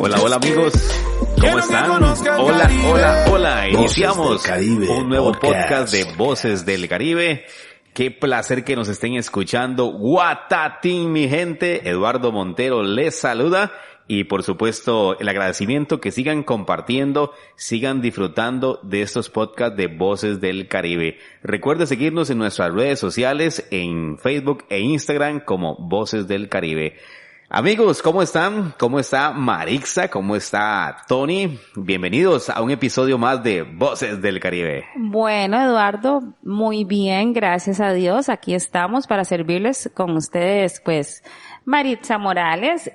Hola, hola amigos, ¿cómo están? Hola, hola, hola. Iniciamos un nuevo podcast de Voces del Caribe. Qué placer que nos estén escuchando. Guatatín, mi gente. Eduardo Montero les saluda. Y por supuesto, el agradecimiento que sigan compartiendo, sigan disfrutando de estos podcasts de Voces del Caribe. Recuerde seguirnos en nuestras redes sociales, en Facebook e Instagram como Voces del Caribe. Amigos, ¿cómo están? ¿Cómo está Marixa? ¿Cómo está Tony? Bienvenidos a un episodio más de Voces del Caribe. Bueno, Eduardo, muy bien, gracias a Dios. Aquí estamos para servirles con ustedes, pues, Maritza Morales.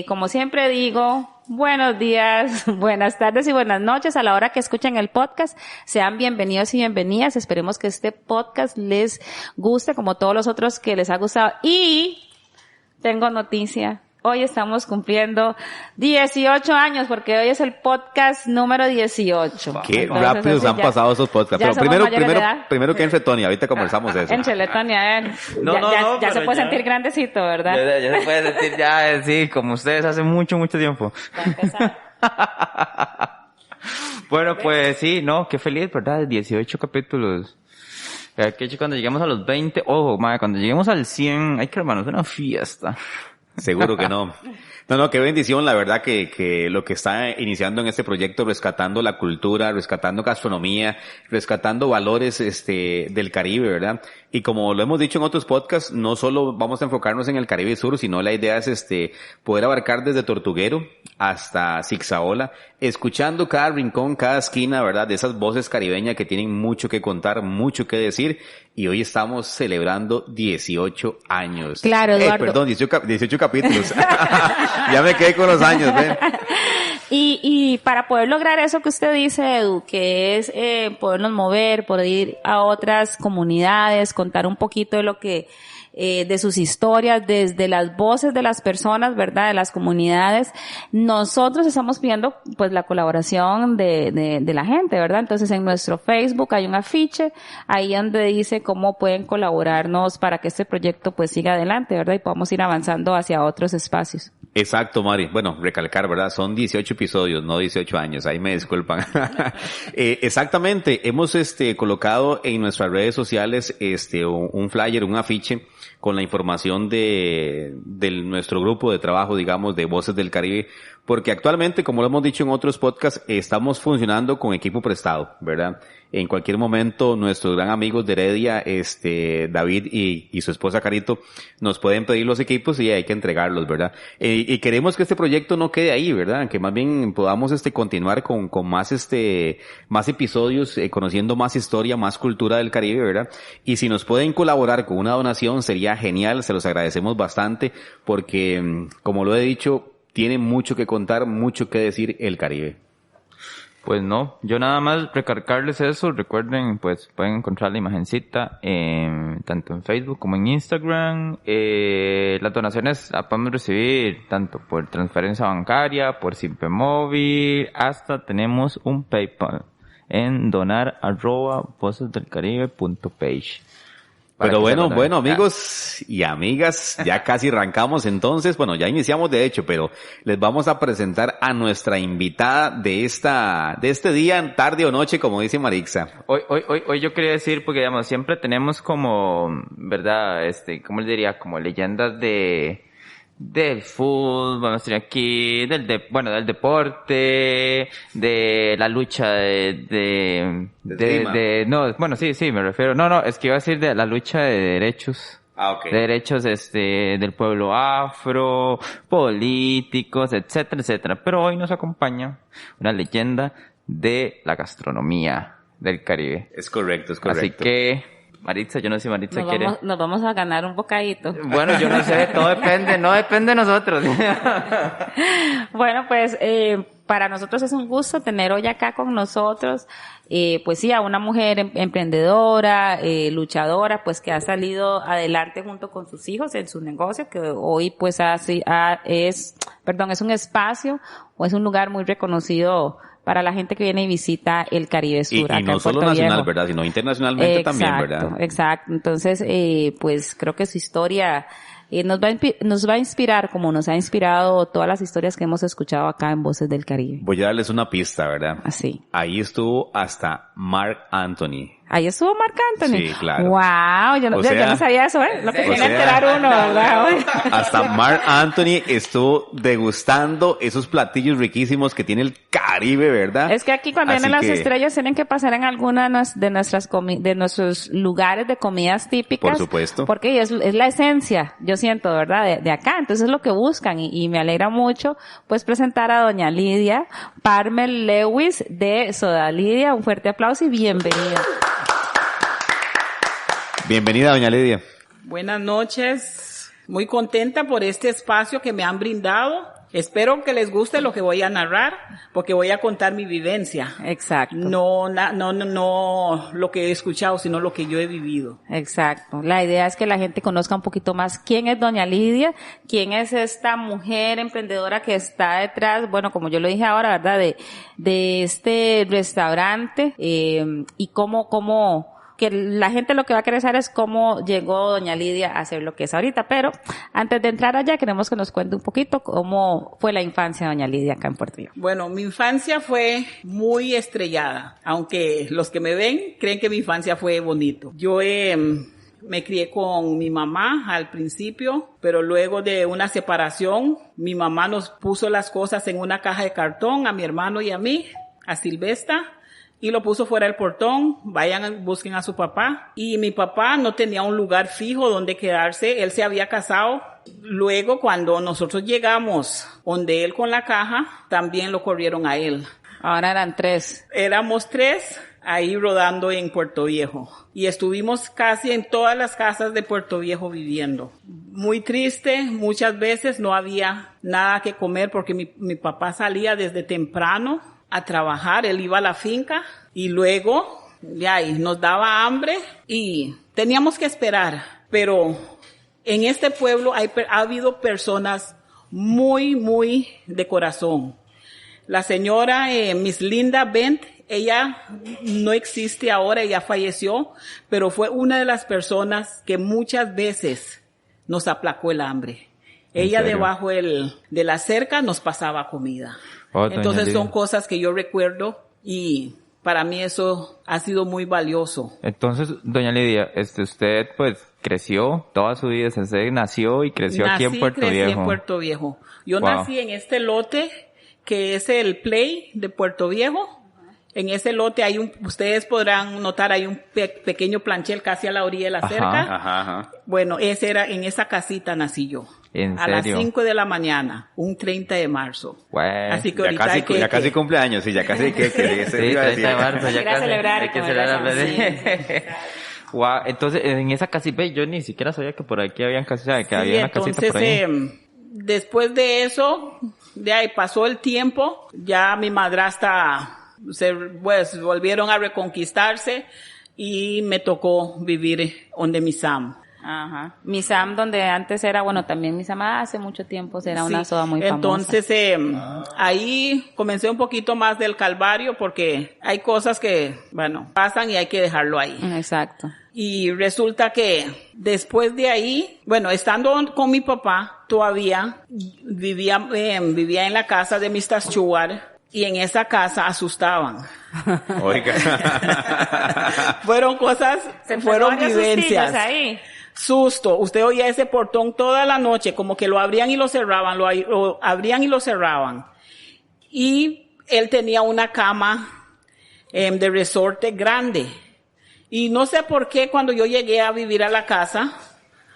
Como siempre digo, buenos días, buenas tardes y buenas noches a la hora que escuchen el podcast. Sean bienvenidos y bienvenidas. Esperemos que este podcast les guste como todos los otros que les ha gustado. Y tengo noticia. Hoy estamos cumpliendo 18 años porque hoy es el podcast número 18. Qué entonces, rápidos han pasado esos podcasts. Pero primero que entre Tony, ahorita conversamos eso. Énchale, Tony, a ver. Ya se puede sentir grandecito, ¿verdad? Ya se puede sentir ya, sí, como ustedes hace mucho tiempo. Bueno, pues sí, no, qué feliz, ¿verdad? 18 capítulos. Que cuando lleguemos a los 20, ojo, madre, cuando lleguemos al 100, hay que hermanos, una fiesta. Seguro que no. No, qué bendición, la verdad que lo que está iniciando en este proyecto, rescatando la cultura, rescatando gastronomía, rescatando valores, del Caribe, ¿verdad? Y como lo hemos dicho en otros podcasts, no solo vamos a enfocarnos en el Caribe Sur, sino la idea es, poder abarcar desde Tortuguero hasta Zixaola, escuchando cada rincón, cada esquina, ¿verdad? De esas voces caribeñas que tienen mucho que contar, mucho que decir. Y hoy estamos celebrando 18 años. Claro, Eduardo. 18 capítulos. Ya me quedé con los años, ¿ven? Y para poder lograr eso que usted dice, Edu, que es podernos mover, poder ir a otras comunidades, contar un poquito de lo que de sus historias, desde las voces de las personas, ¿verdad? De las comunidades. Nosotros estamos pidiendo, pues, la colaboración de la gente, ¿verdad? Entonces, en nuestro Facebook hay un afiche, ahí donde dice cómo pueden colaborarnos para que este proyecto, pues, siga adelante, ¿verdad? Y podamos ir avanzando hacia otros espacios. Exacto, Mari. Bueno, recalcar, ¿verdad? Son 18 episodios, no 18 años. Ahí me disculpan. Exactamente. Hemos, colocado en nuestras redes sociales, un flyer, un afiche con la información de nuestro grupo de trabajo, digamos, de Voces del Caribe, porque actualmente, como lo hemos dicho en otros podcasts, estamos funcionando con equipo prestado, ¿verdad? En cualquier momento, nuestros gran amigos de Heredia, David y su esposa Carito, nos pueden pedir los equipos y hay que entregarlos, ¿verdad? Y queremos que este proyecto no quede ahí, ¿verdad? Que más bien podamos, continuar con más, más episodios, conociendo más historia, más cultura del Caribe, ¿verdad? Y si nos pueden colaborar con una donación, sería genial, se los agradecemos bastante, porque, como lo he dicho, tiene mucho que contar, mucho que decir el Caribe. Pues no, yo nada más recalcarles eso. Recuerden, pues pueden encontrar la imagencita tanto en Facebook como en Instagram. Las donaciones las podemos recibir tanto por transferencia bancaria, por Simpe Móvil, hasta tenemos un PayPal en donar@vocesdelcaribe.page. Pero bueno, amigos y amigas, ya casi arrancamos entonces. Bueno, ya iniciamos de hecho, pero les vamos a presentar a nuestra invitada de este día, tarde o noche, como dice Marixa. Hoy yo quería decir, porque digamos, siempre tenemos como, ¿verdad? ¿Cómo le diría? Como leyendas del fútbol, vamos a decir aquí, del deporte, de la lucha sí, me refiero, es que iba a decir de la lucha de derechos. Okay. De derechos, del pueblo afro, políticos, etcétera. Pero hoy nos acompaña una leyenda de la gastronomía del Caribe. Es correcto. Así que, Maritza, yo no sé si Maritza quiere. Nos vamos a ganar un bocadito. Bueno, yo no sé, todo depende, no depende de nosotros. Bueno, pues, para nosotros es un gusto tener hoy acá con nosotros, pues sí, a una mujer emprendedora, luchadora, pues que ha salido adelante junto con sus hijos en su negocio, que hoy pues es un espacio o es un lugar muy reconocido para la gente que viene y visita el Caribe Sur. Y no solo nacional, ¿verdad? Sino internacionalmente también, ¿verdad? Exacto. Entonces, pues creo que su historia nos va a inspirar como nos ha inspirado todas las historias que hemos escuchado acá en Voces del Caribe. Voy a darles una pista, ¿verdad? Así. Ahí estuvo hasta Marc Anthony. Ahí estuvo Marc Anthony. Sí, claro. Wow, yo no sabía eso, Lo que viene a enterar uno, ¿verdad? Hasta Marc Anthony estuvo degustando esos platillos riquísimos que tiene el Caribe, ¿verdad? Es que aquí cuando vienen las estrellas tienen que pasar en alguna de nuestros lugares de comidas típicas. Por supuesto. Porque es la esencia, yo siento, ¿verdad? De acá. Entonces es lo que buscan y me alegra mucho pues presentar a doña Lidia Parmel Lewis de Soda Lidia. Un fuerte aplauso y bienvenida. Bienvenida, doña Lidia. Buenas noches. Muy contenta por este espacio que me han brindado. Espero que les guste lo que voy a narrar, porque voy a contar mi vivencia. Exacto. No lo que he escuchado, sino lo que yo he vivido. Exacto. La idea es que la gente conozca un poquito más quién es doña Lidia, quién es esta mujer emprendedora que está detrás, bueno, como yo lo dije ahora, ¿verdad? De este restaurante, y cómo que la gente lo que va a querer saber es cómo llegó doña Lidia a ser lo que es ahorita. Pero antes de entrar allá, queremos que nos cuente un poquito cómo fue la infancia de doña Lidia acá en Puerto Rico. Bueno, mi infancia fue muy estrellada, aunque los que me ven creen que mi infancia fue bonito. Yo me crié con mi mamá al principio, pero luego de una separación, mi mamá nos puso las cosas en una caja de cartón a mi hermano y a mí, a Silvestra, y lo puso fuera del portón. Vayan, busquen a su papá. Y mi papá no tenía un lugar fijo donde quedarse. Él se había casado. Luego, cuando nosotros llegamos donde él con la caja, también lo corrieron a él. Ahora eran 3. Éramos 3 ahí rodando en Puerto Viejo. Y estuvimos casi en todas las casas de Puerto Viejo viviendo. Muy triste, muchas veces no había nada que comer porque mi papá salía desde temprano a trabajar. Él iba a la finca y luego nos daba hambre y teníamos que esperar. Pero en este pueblo ha habido personas muy de corazón. La señora Miss Linda Bent, ella no existe ahora, ella falleció, pero fue una de las personas que muchas veces nos aplacó el hambre. Ella debajo de la cerca nos pasaba comida. Entonces son cosas que yo recuerdo y para mí eso ha sido muy valioso. Entonces, doña Lidia, usted pues creció toda su vida, usted nació y creció aquí en Puerto Viejo. Nací en Puerto Viejo. Yo nací en este lote que es el Play de Puerto Viejo. En ese lote ustedes podrán notar, hay un pequeño planchel casi a la orilla de la cerca. Ajá. Bueno, en esa casita nací yo. ¿En a serio? las 5 de la mañana, un 30 de marzo. Bueno, así que ahorita ya casi cumpleaños, sí, ya casi que sí, 30 de marzo, ya casi. Hay que celebrar. Wow, entonces en esa casita, yo ni siquiera sabía que por aquí habían casitas, que había una casita por ahí. Después de eso, de ahí pasó el tiempo, ya mi madrastra volvieron a reconquistarse y me tocó vivir donde mi Sam. Ajá. Mi Sam, donde antes era, también mi Sam hace mucho tiempo era una soda muy famosa. Entonces, ahí comencé un poquito más del calvario porque hay cosas que, pasan y hay que dejarlo ahí. Exacto. Y resulta que después de ahí, estando con mi papá, todavía vivía en la casa de Mr. Stewart. Y en esa casa asustaban. Oiga. Fueron vivencias. Ahí. Susto. Usted oía ese portón toda la noche, como que lo abrían y lo cerraban, lo abrían y lo cerraban. Y él tenía una cama de resorte grande. Y no sé por qué cuando yo llegué a vivir a la casa,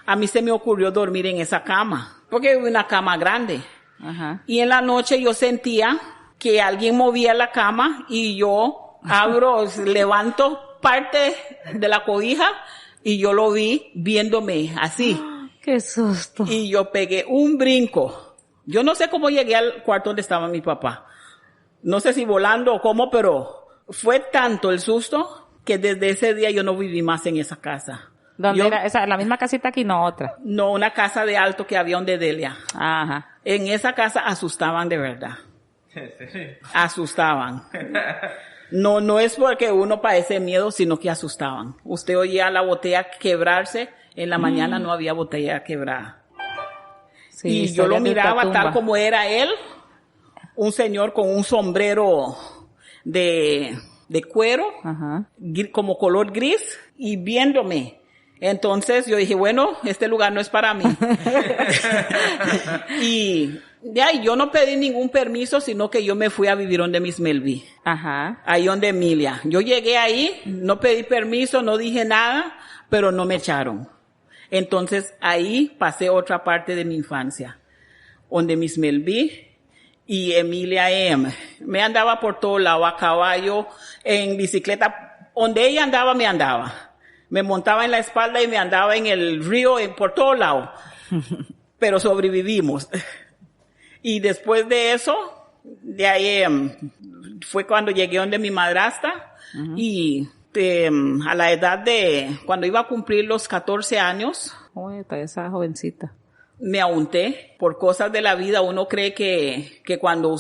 a mí se me ocurrió dormir en esa cama. Porque era una cama grande. Ajá. Y en la noche yo sentía que alguien movía la cama y yo levanto parte de la cobija y yo lo vi viéndome así. ¡Qué susto! Y yo pegué un brinco. Yo no sé cómo llegué al cuarto donde estaba mi papá. No sé si volando o cómo, pero fue tanto el susto que desde ese día yo no viví más en esa casa. ¿Dónde era? ¿Esa, la misma casita aquí, no otra? No, una casa de alto que había donde Delia. Ajá. En esa casa asustaban de verdad. Asustaban. No es porque uno padece miedo, sino que asustaban. Usted oía la botella quebrarse, en la mañana no había botella quebrada. Sí, y yo lo historias de miraba ultratumba. tal como era él, un señor con un sombrero de cuero, Ajá. como color gris, y viéndome. Entonces yo dije, bueno, este lugar no es para mí. Y de ahí yo no pedí ningún permiso, sino que yo me fui a vivir donde Miss Melví, Ajá. ahí donde Emilia. Yo llegué ahí, no pedí permiso, no dije nada, pero no me echaron. Entonces ahí pasé otra parte de mi infancia, donde Miss Melví y Emilia M. Me andaba por todo lado, a caballo, en bicicleta, donde ella andaba, me andaba. Me montaba en la espalda y me andaba en el río, por todo lado. Pero sobrevivimos. Y después de eso, de ahí fue cuando llegué donde mi madrastra. Y a la edad de, cuando iba a cumplir los 14 años, Uy, todavía esa jovencita. me aunté. Por cosas de la vida, uno cree que cuando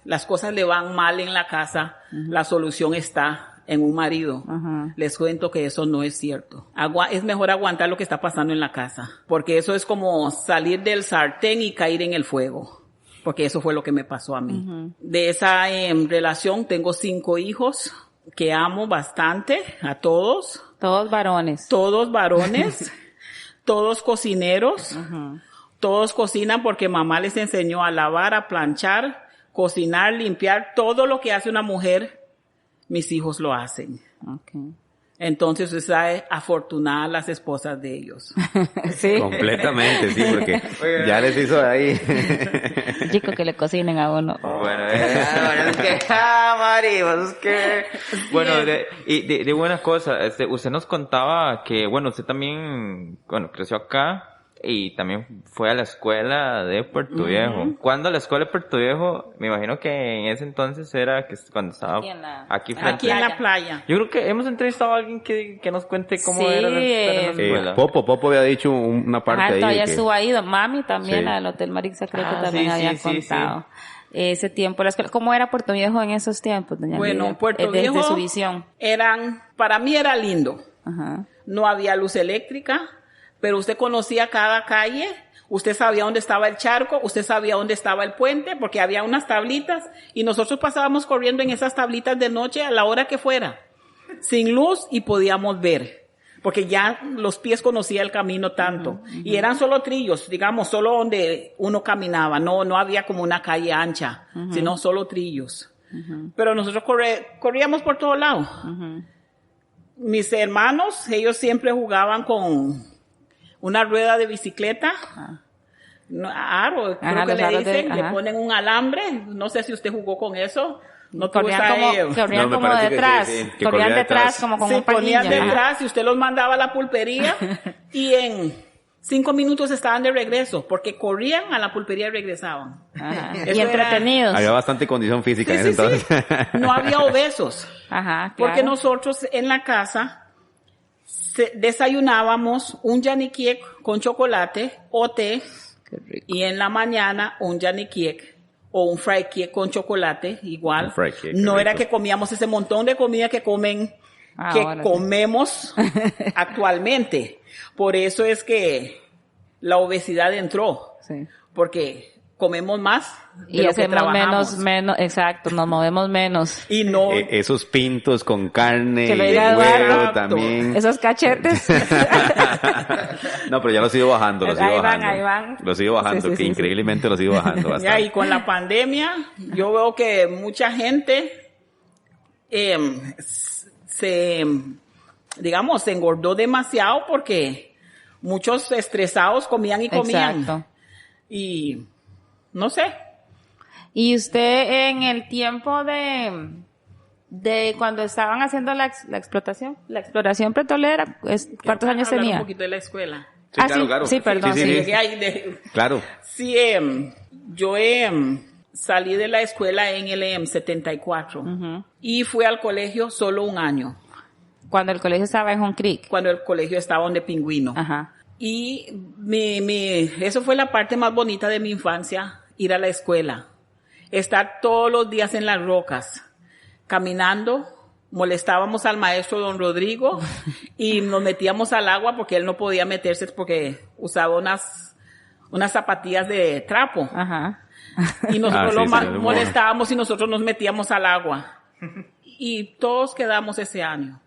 las cosas le van mal en la casa, la solución está en un marido. Ajá. Les cuento que eso no es cierto. Es mejor aguantar lo que está pasando en la casa, porque eso es como salir del sartén y caer en el fuego, porque eso fue lo que me pasó a mí. De esa relación tengo 5 hijos que amo bastante, a todos. Todos varones. Todos varones, todos cocineros, todos cocinan porque mamá les enseñó a lavar, a planchar, cocinar, limpiar, todo lo que hace una mujer, mis hijos lo hacen. Okay. Entonces, es afortunada las esposas de ellos. Sí. Completamente, sí, porque ya les hizo ahí. Chico, que le cocinen a uno. Bueno, es que, Mari, pues es que, bueno, de buena cosa, usted nos contaba que, bueno, usted también, bueno, creció acá y también fue a la escuela de Puerto Viejo. ¿Cuándo la escuela de Puerto Viejo? Me imagino que en ese entonces era que cuando estaba aquí frente. Aquí en la playa. Yo creo que hemos entrevistado a alguien que nos cuente cómo Sí, era la escuela. Popo había dicho una parte Ajá, ahí. todavía de que- estuvo ahí, Mami también, Sí. la del Hotel Marixa, creo que Ah, también sí, había sí, contado. Ese tiempo, la escuela. ¿Cómo era Puerto Viejo en esos tiempos, doña Bueno, Lidia? Puerto Desde Viejo su visión. para mí era lindo. Ajá. No había luz eléctrica, pero usted conocía cada calle, usted sabía dónde estaba el charco, usted sabía dónde estaba el puente, porque había unas tablitas y nosotros pasábamos corriendo en esas tablitas de noche a la hora que fuera, sin luz, y podíamos ver, porque ya los pies conocía el camino tanto. Y eran solo trillos, digamos, solo donde uno caminaba, no había como una calle ancha, sino solo trillos. Pero nosotros corríamos por todo lado. Mis hermanos, ellos siempre jugaban con una rueda de bicicleta, aro, creo Ajá, que los le aros dicen, le ajá. ponen un alambre, no sé si usted jugó con eso, no tuve Corrían esa corrían No, me como parece que detrás, sí, que corrían corría detrás detrás. como con se un palillo. ponían Ajá. detrás y usted los mandaba a la pulpería y en 5 minutos estaban de regreso, porque corrían a la pulpería y regresaban. Ajá. Eso Y era- entretenidos. Había bastante condición física Sí, en ese sí, sí. entonces. No había obesos. Ajá, claro. Porque nosotros en la casa desayunábamos un yaniquiek con chocolate o té, Qué rico. y en la mañana un yaniquiek o un fried cake con chocolate igual. Un fried cake, No qué era rico. que comíamos ese montón de comida que Ahora sí. comemos actualmente. Por eso es que la obesidad entró, Sí. porque comemos más de Y lo que hacemos trabajamos. menos, exacto, nos movemos menos. Y no, Esos pintos con carne, Que lo y diga huevo Eduardo. también. Esos cachetes. No, pero ya los he ido bajando, los he ido Ahí van, bajando. ahí van. Los he ido bajando, Sí, sí, que sí, sí. increíblemente los he ido bajando ya, bastante. y con la pandemia, yo veo que mucha gente se engordó demasiado porque muchos estresados comían y comían. Exacto. Y no sé, Y usted en el tiempo de cuando estaban haciendo la exploración petrolera, ¿cuántos años hablar tenía? un poquito de la escuela. Sí, claro, claro. Sí, perdón. Sí, Sí, sí, Llegué ahí Claro. sí, yo salí de la escuela en el 74 y fui al colegio solo un año, Cuando el colegio estaba en Home Creek. cuando el colegio estaba donde Pingüino. Ajá. Y eso fue la parte más bonita de mi infancia, ir a la escuela. Estar todos los días en las rocas, caminando, molestábamos al maestro don Rodrigo y nos metíamos al agua porque él no podía meterse porque usaba unas zapatillas de trapo. Ajá. Y nosotros sí, sí, molestábamos y nosotros nos metíamos al agua. Y todos quedamos ese año.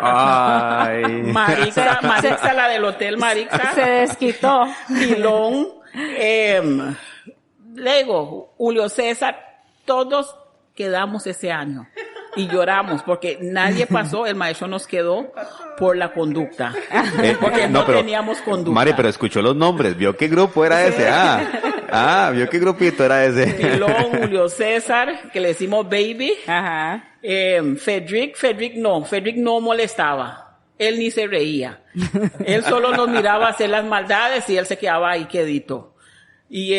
Ay. Marixa, la del Hotel Marixa. Se desquitó. Pilón, Lego, Julio César, todos quedamos ese año. Y lloramos porque nadie pasó, el maestro nos quedó por la conducta. Porque no teníamos conducta. Mari, pero escuchó los nombres, vio qué grupo era ese. Vio qué grupito era ese. Pilón, Julio César, que le decimos Baby. Ajá. Fedric no molestaba. Él ni se reía. Él solo nos miraba hacer las maldades y él se quedaba ahí quedito. Y,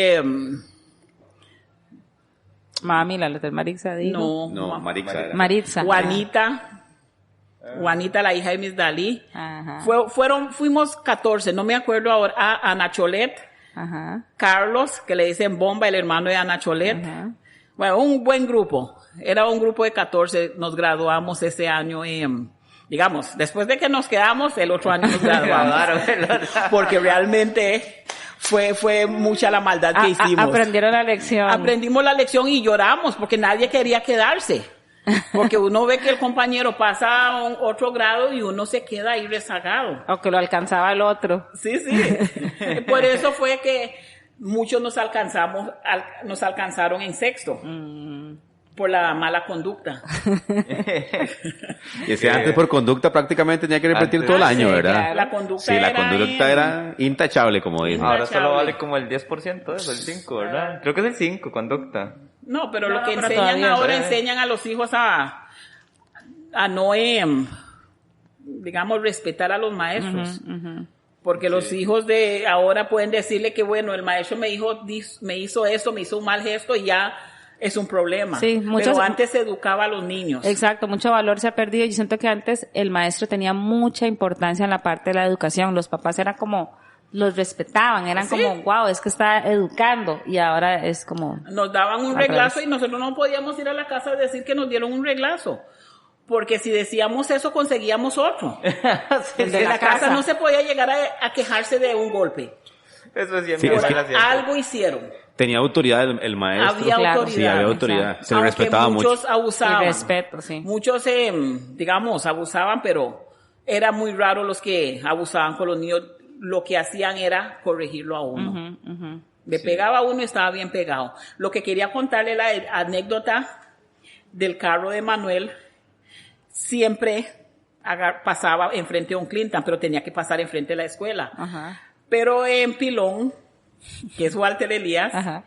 Mami, la Hotel Marixa dijo. No, Marixa era. Maritza. Juanita, la hija de Miss Dalí. Ajá. Fuimos 14, no me acuerdo ahora. Ana Cholet. Ajá. Carlos, que le dicen Bomba, el hermano de Ana Cholet. Ajá. Bueno, un buen grupo. Era un grupo de 14. Nos graduamos ese año digamos, después de que nos quedamos, el otro año nos graduamos. Porque realmente fue mucha la maldad que hicimos. Aprendieron la lección. Aprendimos la lección y lloramos porque nadie quería quedarse. Porque uno ve que el compañero pasa a otro grado y uno se queda ahí rezagado. O que lo alcanzaba el otro. Sí. Por eso fue que muchos nos alcanzaron en sexto. Por la mala conducta. Y ese antes por conducta prácticamente tenía que repetir todo el año, ¿verdad? Claro. La conducta Sí, la conducta era intachable, como dicen. Ahora solo vale como el 10% de eso, el 5, ¿verdad? Creo que es el 5, conducta. No, pero lo que pero enseñan todavía, ahora, ¿verdad? enseñan a los hijos a no, digamos, respetar a los maestros. Porque los hijos de ahora pueden decirle que, bueno, el maestro me hizo esto, me hizo un mal gesto y ya es un problema. Sí, pero antes se educaba a los niños. Exacto, mucho valor se ha perdido. Yo siento que antes el maestro tenía mucha importancia en la parte de la educación. Los papás eran como, los respetaban, eran Sí. como, wow, es que está educando. Y ahora es como... Nos daban un Al reglazo revés. y nosotros no podíamos ir a la casa a decir que nos dieron un reglazo. Porque si decíamos eso, conseguíamos otro. El de En la casa no se podía llegar a quejarse de un golpe. Eso es Sí, siempre es que Algo hicieron. tenía autoridad el maestro. Había Claro. autoridad. Sí, había autoridad. Se le Aunque respetaba mucho. muchos abusaban. Y respeto, sí. Muchos, digamos, abusaban, pero era muy raro los que abusaban con los niños. Lo que hacían era corregirlo a uno. Le pegaba a uno y estaba bien pegado. Lo que quería contarle la anécdota del carro de Manuel. Siempre pasaba enfrente de un Clinton, pero tenía que pasar enfrente de la escuela. Ajá. Pero en Pilón, que es Walter Elías, Ajá.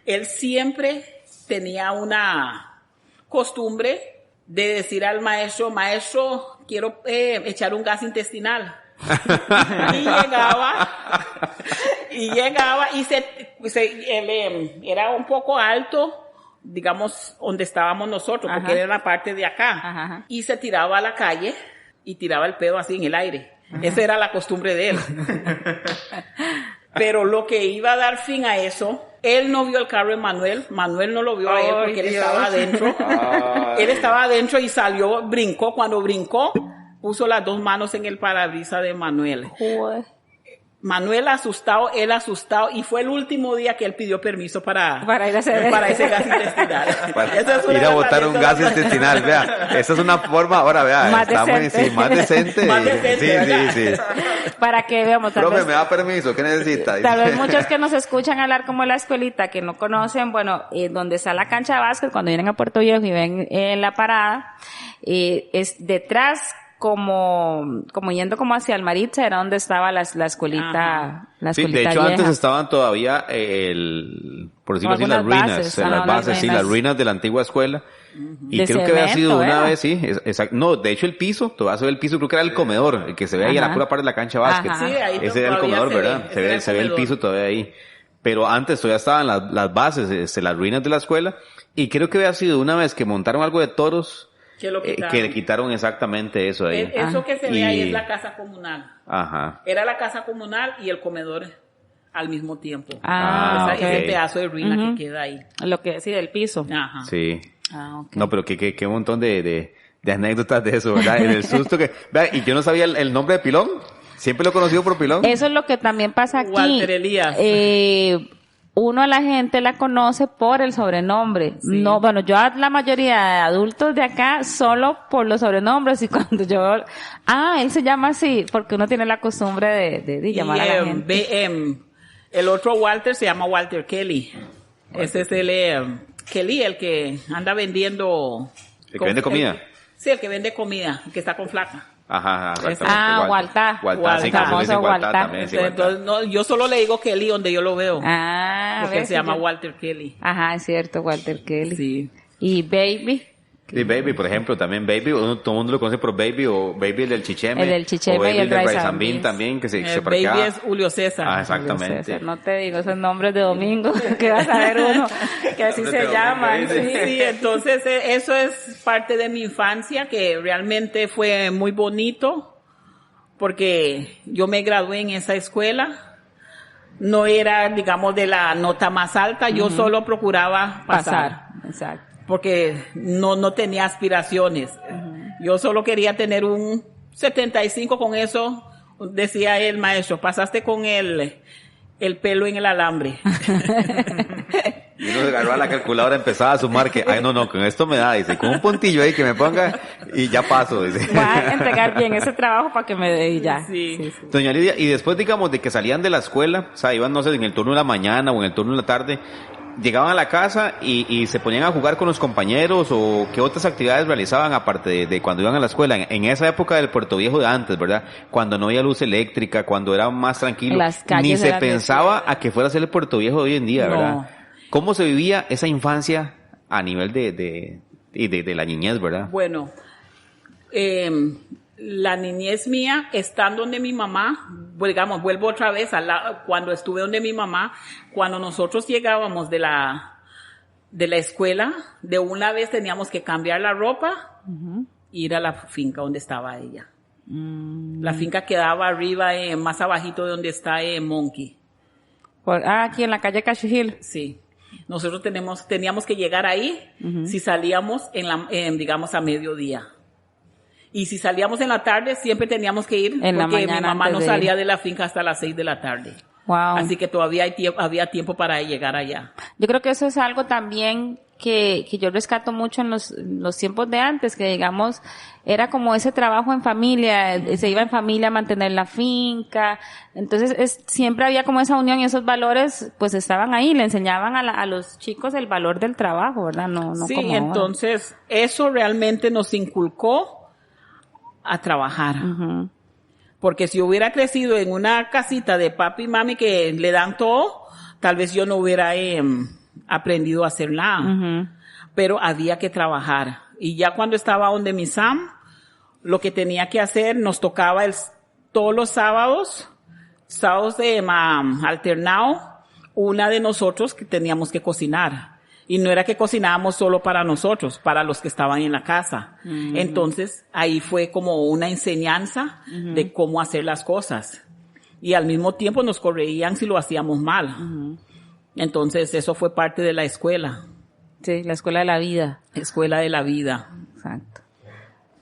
él siempre tenía una costumbre de decir al maestro, quiero echar un gas intestinal. y llegaba y él era un poco alto, digamos, donde estábamos nosotros, porque Ajá. era la parte de acá. Ajá. Y se tiraba a la calle y tiraba el pedo así en el aire. Esa era la costumbre de él. Pero lo que iba a dar fin a eso, él no vio el carro de Manuel no lo vio a él porque él estaba adentro. Él estaba adentro y salió, brincó. Cuando brincó, puso las dos manos en el parabrisas de Manuel. Joder. Manuel asustado, él asustado, y fue el último día que él pidió permiso para ir a hacer para ese gas intestinal. Esa es una Ir a de las botar un gas anécdotas. intestinal, vea. Esa es una forma, ahora vea, Más está decente. sí, más decente. Más decente, sí. Para que veamos, tal Profe, vez, me da permiso, ¿qué necesita? tal vez muchos que nos escuchan hablar como la escuelita, que no conocen, bueno, donde está la cancha de básquet, cuando vienen a Puerto Viejo y ven la parada, es detrás, como yendo como hacia el Maritza, era donde estaba la escuelita, la Sí, escuelita de hecho vieja. antes estaban todavía por decirlo así, las Algunas ruinas, bases, las las bases, sí, ruinas. las ruinas de la antigua escuela. Y De creo que había sido cemento, una ¿era? vez, sí, exacto. No, de hecho el piso, todavía se ve el piso, creo que era el comedor, el que se ve ahí a la Ajá. pura parte de la cancha de básquet. Ajá. Sí, ahí Ese era el todavía comedor, se ve, ¿verdad? ese era Se ve el comedor. piso todavía ahí. Pero antes todavía estaban las bases, las ruinas de la escuela. Y creo que había sido una vez que montaron algo de toros, Que lo quitaron. que le quitaron exactamente eso ahí. Eso que se ve ahí Y- es la casa comunal. Ajá. Era la casa comunal y el comedor al mismo tiempo. Ah, Ese ok. pedazo de ruina que queda ahí. Lo que sí, del piso. Ajá. Sí. Ah, ok. No, pero qué montón de anécdotas de eso, ¿verdad? En el susto que... Vea, y yo no sabía el nombre de Pilón. Siempre lo he conocido por Pilón. Eso es lo que también pasa aquí. Walter Elías. Uno a la gente la conoce por el sobrenombre. Sí. No, bueno, yo a la mayoría de adultos de acá solo por los sobrenombres y cuando yo, él se llama así, porque uno tiene la costumbre de llamar a la gente. El otro Walter se llama Walter Kelly. Ese es el Kelly, el que anda vendiendo. ¿El que vende comida? Sí, el que vende comida, el que está con flaca. Ajá, Walter. Sí, famoso Walter. También, sí, Entonces, no, yo solo le digo Kelly donde yo lo veo. Porque ¿ves? se llama Walter Kelly. Ajá, es cierto, Walter Kelly. Sí. Y Baby. Y Baby, por ejemplo, también Baby, todo el mundo lo conoce por Baby, o Baby el del Chicheme. El del Chicheme o Baby y el del Rice Rice and and Bean Beans. también, que se Baby parqueaba. es Julio César. Exactamente. César, no te digo esos nombres de domingo que vas a ver uno, que así se llaman. Sí, entonces eso es parte de mi infancia que realmente fue muy bonito porque yo me gradué en esa escuela. No era, digamos, de la nota más alta, yo solo procuraba pasar. Exacto. Porque no tenía aspiraciones. Yo solo quería tener un 75 con eso, decía el maestro, pasaste con el pelo en el alambre. Y uno se agarró a la calculadora, empezaba a sumar que, no, con esto me da, dice, con un puntillo ahí que me ponga y ya paso, dice. Voy a entregar bien ese trabajo para que me dé y ya. Sí. Doña Lidia, y después, digamos, de que salían de la escuela, o sea, iban, no sé, en el turno de la mañana o en el turno de la tarde, llegaban a la casa y se ponían a jugar con los compañeros, o qué otras actividades realizaban aparte de cuando iban a la escuela, en esa época del Puerto Viejo de antes, ¿verdad? Cuando no había luz eléctrica, cuando era más tranquilo, Las calles ni se eran pensaba a que fuera a ser el Puerto Viejo de hoy en día, No. ¿verdad? ¿Cómo se vivía esa infancia a nivel de la niñez, verdad? Bueno, la niñez mía, estando donde mi mamá, pues, digamos, vuelvo otra vez cuando estuve donde mi mamá, cuando nosotros llegábamos de la escuela, de una vez teníamos que cambiar la ropa, ir a la finca donde estaba ella. La finca quedaba arriba, más abajito de donde está Monkey. Aquí en la calle Cachujil. Sí. Nosotros teníamos que llegar ahí si salíamos digamos, a mediodía. Y si salíamos en la tarde, siempre teníamos que ir En la porque mi mañana mamá no antes de salía ir. de la finca hasta las 6 de la tarde. Wow. Así que todavía había tiempo para llegar allá. Yo creo que eso es algo también que yo rescato mucho en los tiempos de antes, que digamos, era como ese trabajo en familia, se iba en familia a mantener la finca, entonces siempre había como esa unión y esos valores pues estaban ahí, le enseñaban a los chicos el valor del trabajo, ¿verdad? No Sí, como ahora. entonces eso realmente nos inculcó a trabajar. Porque si hubiera crecido en una casita de papi y mami que le dan todo, tal vez yo no hubiera aprendido a hacer nada. Pero había que trabajar. Y ya cuando estaba donde mi Sam, lo que tenía que hacer, nos tocaba todos los sábados alternado, una de nosotros que teníamos que cocinar. Y no era que cocinábamos solo para nosotros, para los que estaban en la casa. Entonces, ahí fue como una enseñanza de cómo hacer las cosas. Y al mismo tiempo nos corregían si lo hacíamos mal. Entonces, eso fue parte de la escuela. Sí, la escuela de la vida. Escuela de la vida. Exacto.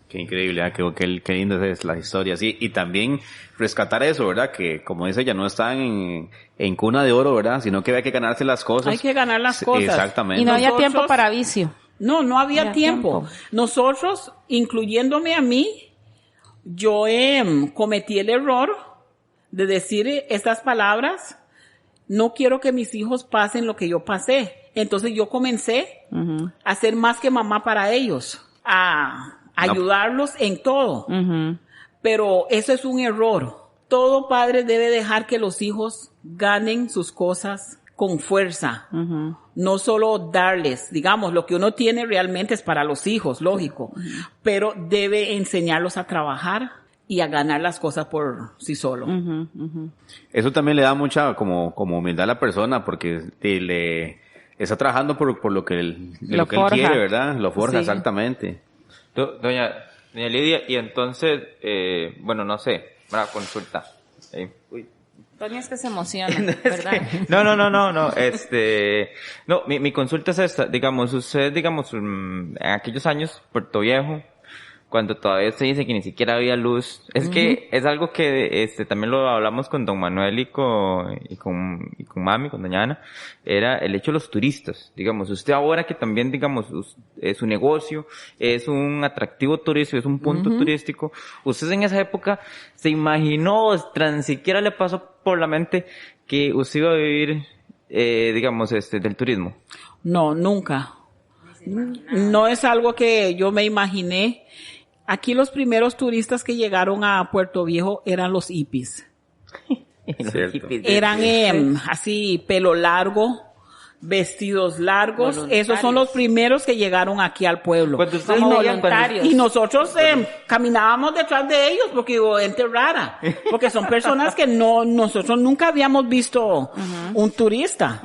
Qué increíble, ¿eh? Qué lindo es la historia, sí. Y también rescatar eso, ¿verdad? Que, como dice ella, no están en cuna de oro, ¿verdad? Sino que había que ganarse las cosas. Hay que ganar las cosas. Exactamente. Y no había Nosotros- tiempo para vicio. No había tiempo. Nosotros, incluyéndome a mí, yo cometí el error de decir estas palabras. No quiero que mis hijos pasen lo que yo pasé. Entonces yo comencé a ser más que mamá para ellos, a ayudarlos en todo. Pero eso es un error. Todo padre debe dejar que los hijos ganen sus cosas con fuerza. No solo darles, digamos, lo que uno tiene realmente es para los hijos, lógico. Pero debe enseñarlos a trabajar y a ganar las cosas por sí solo. Eso también le da mucha como humildad a la persona, porque le está trabajando por lo que él forja. quiere, ¿verdad? Lo forja, Sí. exactamente. Doña Lidia, y entonces, bueno, no sé, una consulta. Uy. Tony es que se emociona, ¿verdad? No, mi consulta es esta, digamos, usted, digamos, en aquellos años, Puerto Viejo, cuando todavía se dice que ni siquiera había luz. Es que es algo que también lo hablamos con don Manuel y con mami, con doña Ana, era el hecho de los turistas. Digamos, usted ahora que también, digamos, su negocio es un atractivo turístico, es un punto turístico, usted en esa época se imaginó, tan siquiera le pasó por la mente que usted iba a vivir, digamos, del turismo. No, nunca. No es algo que yo me imaginé. Aquí los primeros turistas que llegaron a Puerto Viejo eran los hippies. Eran así, pelo largo, vestidos largos. Esos son los primeros que llegaron aquí al pueblo. Como voluntarios. Y nosotros caminábamos detrás de ellos porque digo, gente rara. Porque son personas que nosotros nunca habíamos visto un turista.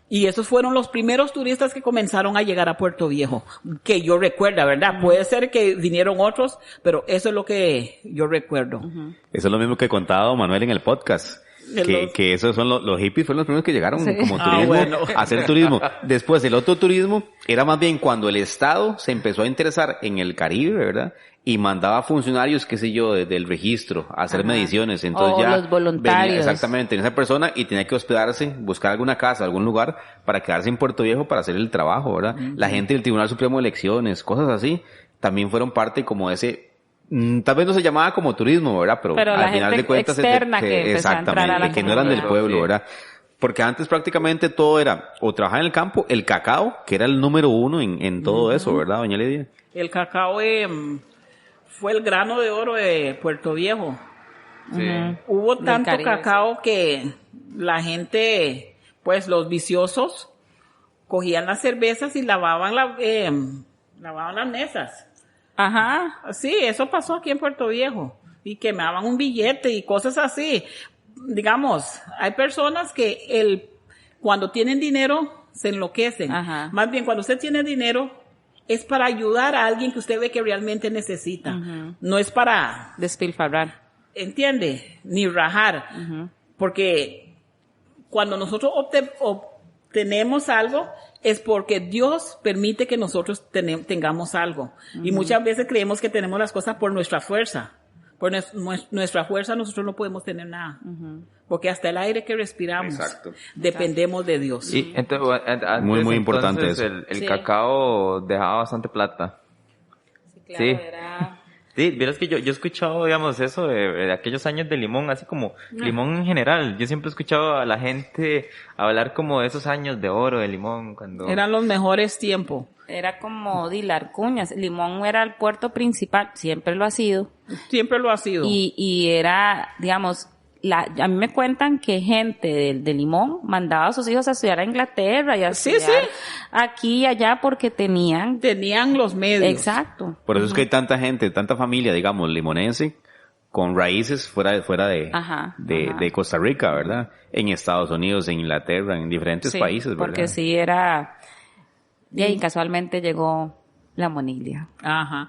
Y esos fueron los primeros turistas que comenzaron a llegar a Puerto Viejo, que yo recuerdo, ¿verdad? Puede ser que vinieron otros, pero eso es lo que yo recuerdo. Eso es lo mismo que contaba Manuel en el podcast. Que esos son los hippies fueron los primeros que llegaron como turismo, a hacer turismo. Después el otro turismo era más bien cuando el Estado se empezó a interesar en el Caribe, ¿verdad? Y mandaba funcionarios, qué sé yo, del registro a hacer mediciones. Entonces ya los voluntarios. Exactamente, en esa persona y tenía que hospedarse, buscar alguna casa, algún lugar para quedarse en Puerto Viejo para hacer el trabajo, ¿verdad? La gente del Tribunal Supremo de Elecciones, cosas así, también fueron parte como de ese, tal vez no se llamaba como turismo, ¿verdad? Pero al final de cuentas externa que empezó a entrar a la que no eran del pueblo, ¿verdad? Porque antes prácticamente todo era o trabajar en el campo, el cacao, que era el número uno en todo eso, ¿verdad, doña Lidia? El cacao fue el grano de oro de Puerto Viejo. Sí. Hubo Del tanto Caribe, cacao que la gente, pues los viciosos, cogían las cervezas y lavaban las mesas. Ajá. Sí, eso pasó aquí en Puerto Viejo. Y quemaban un billete y cosas así. Digamos, hay personas que cuando tienen dinero se enloquecen. Ajá. Más bien, cuando usted tiene dinero es para ayudar a alguien que usted ve que realmente necesita. No es para, Despilfarrar. ¿entiende? Ni rajar. Porque cuando nosotros obtenemos algo es porque Dios permite que nosotros tengamos algo. Y muchas veces creemos que tenemos las cosas por nuestra fuerza. Por nuestra fuerza nosotros no podemos tener nada. Porque hasta el aire que respiramos dependemos de Dios. Y entonces, antes, muy importante eso. El cacao dejaba bastante plata. Sí, claro, Sí. era... Sí, vieras que yo he escuchado, digamos, eso de aquellos años de Limón, así como Limón en general. Yo siempre he escuchado a la gente hablar como de esos años de oro de Limón cuando... Eran los mejores tiempos. Era como Dilar Cuñas. Limón era el puerto principal, siempre lo ha sido. Siempre lo ha sido. Y era, digamos, a mí me cuentan que gente de Limón mandaba a sus hijos a estudiar a Inglaterra y a estudiar aquí y allá porque tenían los medios. Exacto. Por eso es que hay tanta gente, tanta familia, digamos, limonense, con raíces fuera de Costa Rica, ¿verdad? En Estados Unidos, en Inglaterra, en diferentes países, ¿verdad? Porque sí era... Y ahí casualmente llegó la Monilia. Ajá.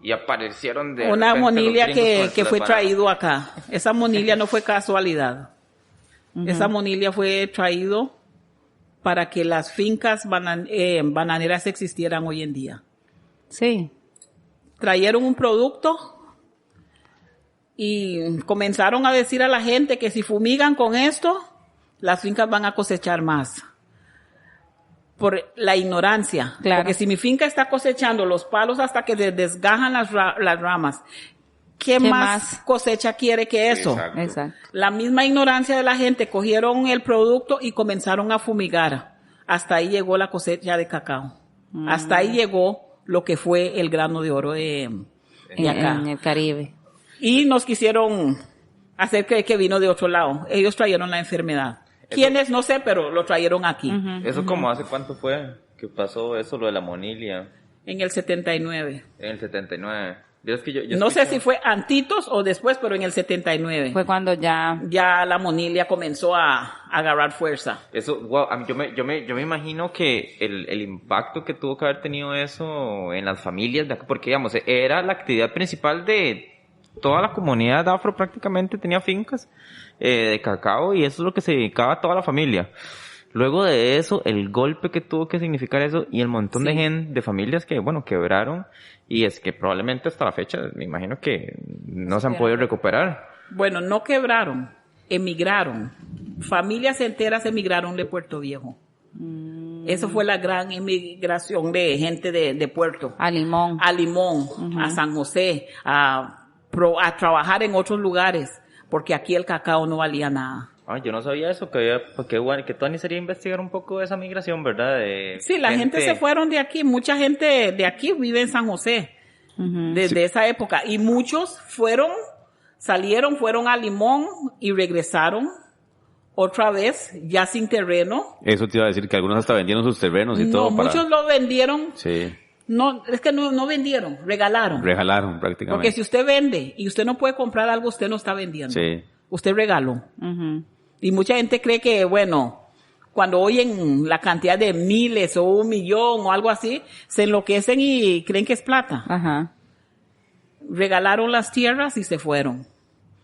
Y aparecieron de Una repente Monilia los gringos que con fue las traído acá. Esa Monilia no fue casualidad. Esa Monilia fue traído para que las fincas bananeras existieran hoy en día. Sí. Trajeron un producto y comenzaron a decir a la gente que si fumigan con esto, las fincas van a cosechar más. Por la ignorancia. Claro. Porque si mi finca está cosechando los palos hasta que se desgajan las ramas, ¿qué más cosecha quiere que eso? Exacto. La misma ignorancia de la gente, cogieron el producto y comenzaron a fumigar. Hasta ahí llegó la cosecha de cacao. Hasta ahí llegó lo que fue el grano de oro de acá. En el Caribe. Y nos quisieron hacer creer que vino de otro lado. Ellos trajeron la enfermedad. ¿Quiénes? No sé, pero lo trajeron aquí. ¿Eso como hace cuánto fue que pasó eso, lo de la Monilia? En el 79. En el 79. Es que yo no sé si fue antitos o después, pero en el 79. Fue cuando ya la Monilia comenzó a agarrar fuerza. Eso, wow, yo me imagino que el impacto que tuvo que haber tenido eso en las familias de acá, porque digamos, era la actividad principal de toda la comunidad afro, prácticamente tenía fincas de cacao y eso es lo que se dedicaba a toda la familia. luego de eso, el golpe que tuvo que significar eso y el montón de gente, de familias que, bueno, quebraron y es que probablemente hasta la fecha, me imagino que no se han podido recuperar. Bueno, no quebraron, emigraron. Familias enteras emigraron de Puerto Viejo. Eso fue la gran emigración de gente de Puerto. A Limón. A Limón, a San José, a trabajar en otros lugares, porque aquí el cacao no valía nada. Ah, yo no sabía eso, porque bueno, que Tony sería investigar un poco de esa migración, ¿verdad? Sí, la gente se fueron de aquí, mucha gente de aquí vive en San José, desde esa época, y muchos fueron a Limón y regresaron otra vez, ya sin terreno. Eso te iba a decir, que algunos hasta vendieron sus terrenos y todo. Muchos lo vendieron. Sí. No, es que no vendieron, regalaron. Regalaron prácticamente. Porque si usted vende y usted no puede comprar algo, usted no está vendiendo. Sí. Usted regaló. Y mucha gente cree que, bueno, cuando oyen la cantidad de miles o 1 millón o algo así, se enloquecen y creen que es plata. Ajá. Regalaron las tierras y se fueron.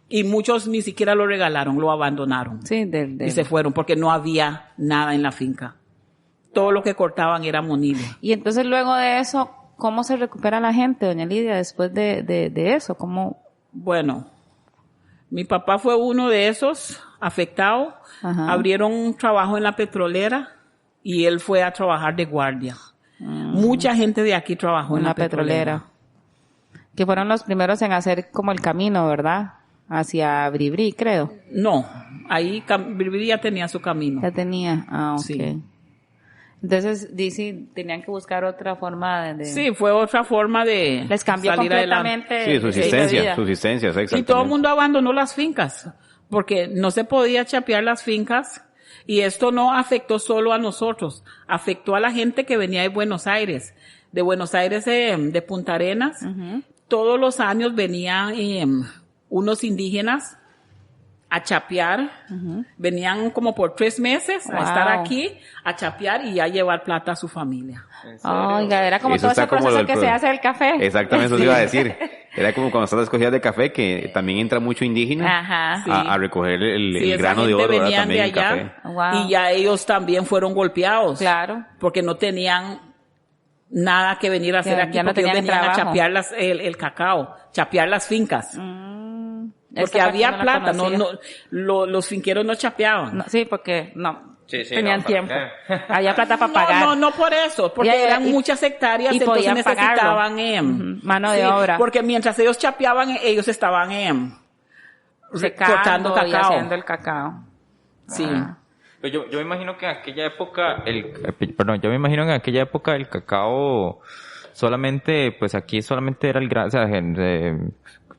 Y muchos ni siquiera lo regalaron, lo abandonaron. Sí, y se fueron porque no había nada en la finca. Todo lo que cortaban era monile. Y entonces luego de eso, ¿cómo se recupera la gente, doña Lidia, después de eso? ¿Cómo? Bueno, mi papá fue uno de esos afectados. Ajá. Abrieron un trabajo en la petrolera y él fue a trabajar de guardia. Mucha gente de aquí trabajó en la petrolera. Que fueron los primeros en hacer como el camino, ¿verdad? Hacia Bribri, creo. No, ahí Bribri ya tenía su camino. Ya tenía, ok. Sí. Entonces, dice, tenían que buscar otra forma de... Sí, fue otra forma de les cambió salir completamente. Sí, subsistencia, exactamente. Y todo el mundo abandonó las fincas, porque no se podía chapear las fincas, y esto no afectó solo a nosotros, afectó a la gente que venía de Buenos Aires, de Punta Arenas. Todos los años venían unos indígenas a chapear, venían como por 3 meses a estar aquí, a chapear y a llevar plata a su familia. Oiga, era como Eso todo ese está como proceso del que se hace del café. Exactamente, eso te iba a decir. Era como cuando estás escogidas de café, que también entra mucho indígena Ajá. a recoger el Sí, grano de oro, ¿verdad? venían También de el allá, café. Wow. y ya ellos también fueron golpeados. Claro. Porque no tenían nada que venir a hacer Ya- aquí, ya no porque ellos tenían venían a trabajo. chapear el cacao, chapear las fincas. Esa Porque parte había no la plata, conocía. los finqueros no chapeaban. No, sí, porque no. Sí, tenían no, ¿para tiempo. qué? Había plata para pagar. No por eso, porque Ya, eran y- muchas hectáreas, y entonces podían necesitaban pagarlo. Mano de obra. Porque mientras ellos chapeaban, ellos estaban Secando cortando y cacao. haciendo el cacao. Sí. Pero yo me imagino que en aquella época, el cacao solamente, pues aquí solamente era el grano, o sea,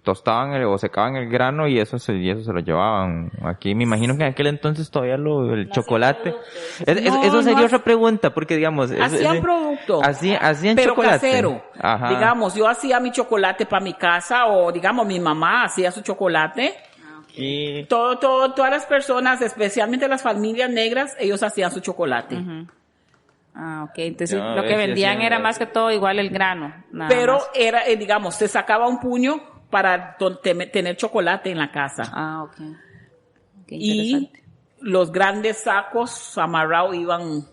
tostaban o secaban el grano y eso se lo llevaban. Aquí me imagino que en aquel entonces todavía el chocolate. Eso No, sería no otra pregunta, porque digamos... Hacían producto. Hacían pero chocolate. casero. Ajá. Digamos, yo hacía mi chocolate para mi casa, o digamos, mi mamá hacía su chocolate. Y... Todas las personas, especialmente las familias negras, ellos hacían su chocolate. Ah, ok. Entonces Ya, lo que sí, vendían hacían era eso. más que todo igual el grano. Nada Pero más. era, digamos, se sacaba un puño para tener chocolate en la casa. Ah, ok. Qué Y interesante. los grandes sacos amarrados iban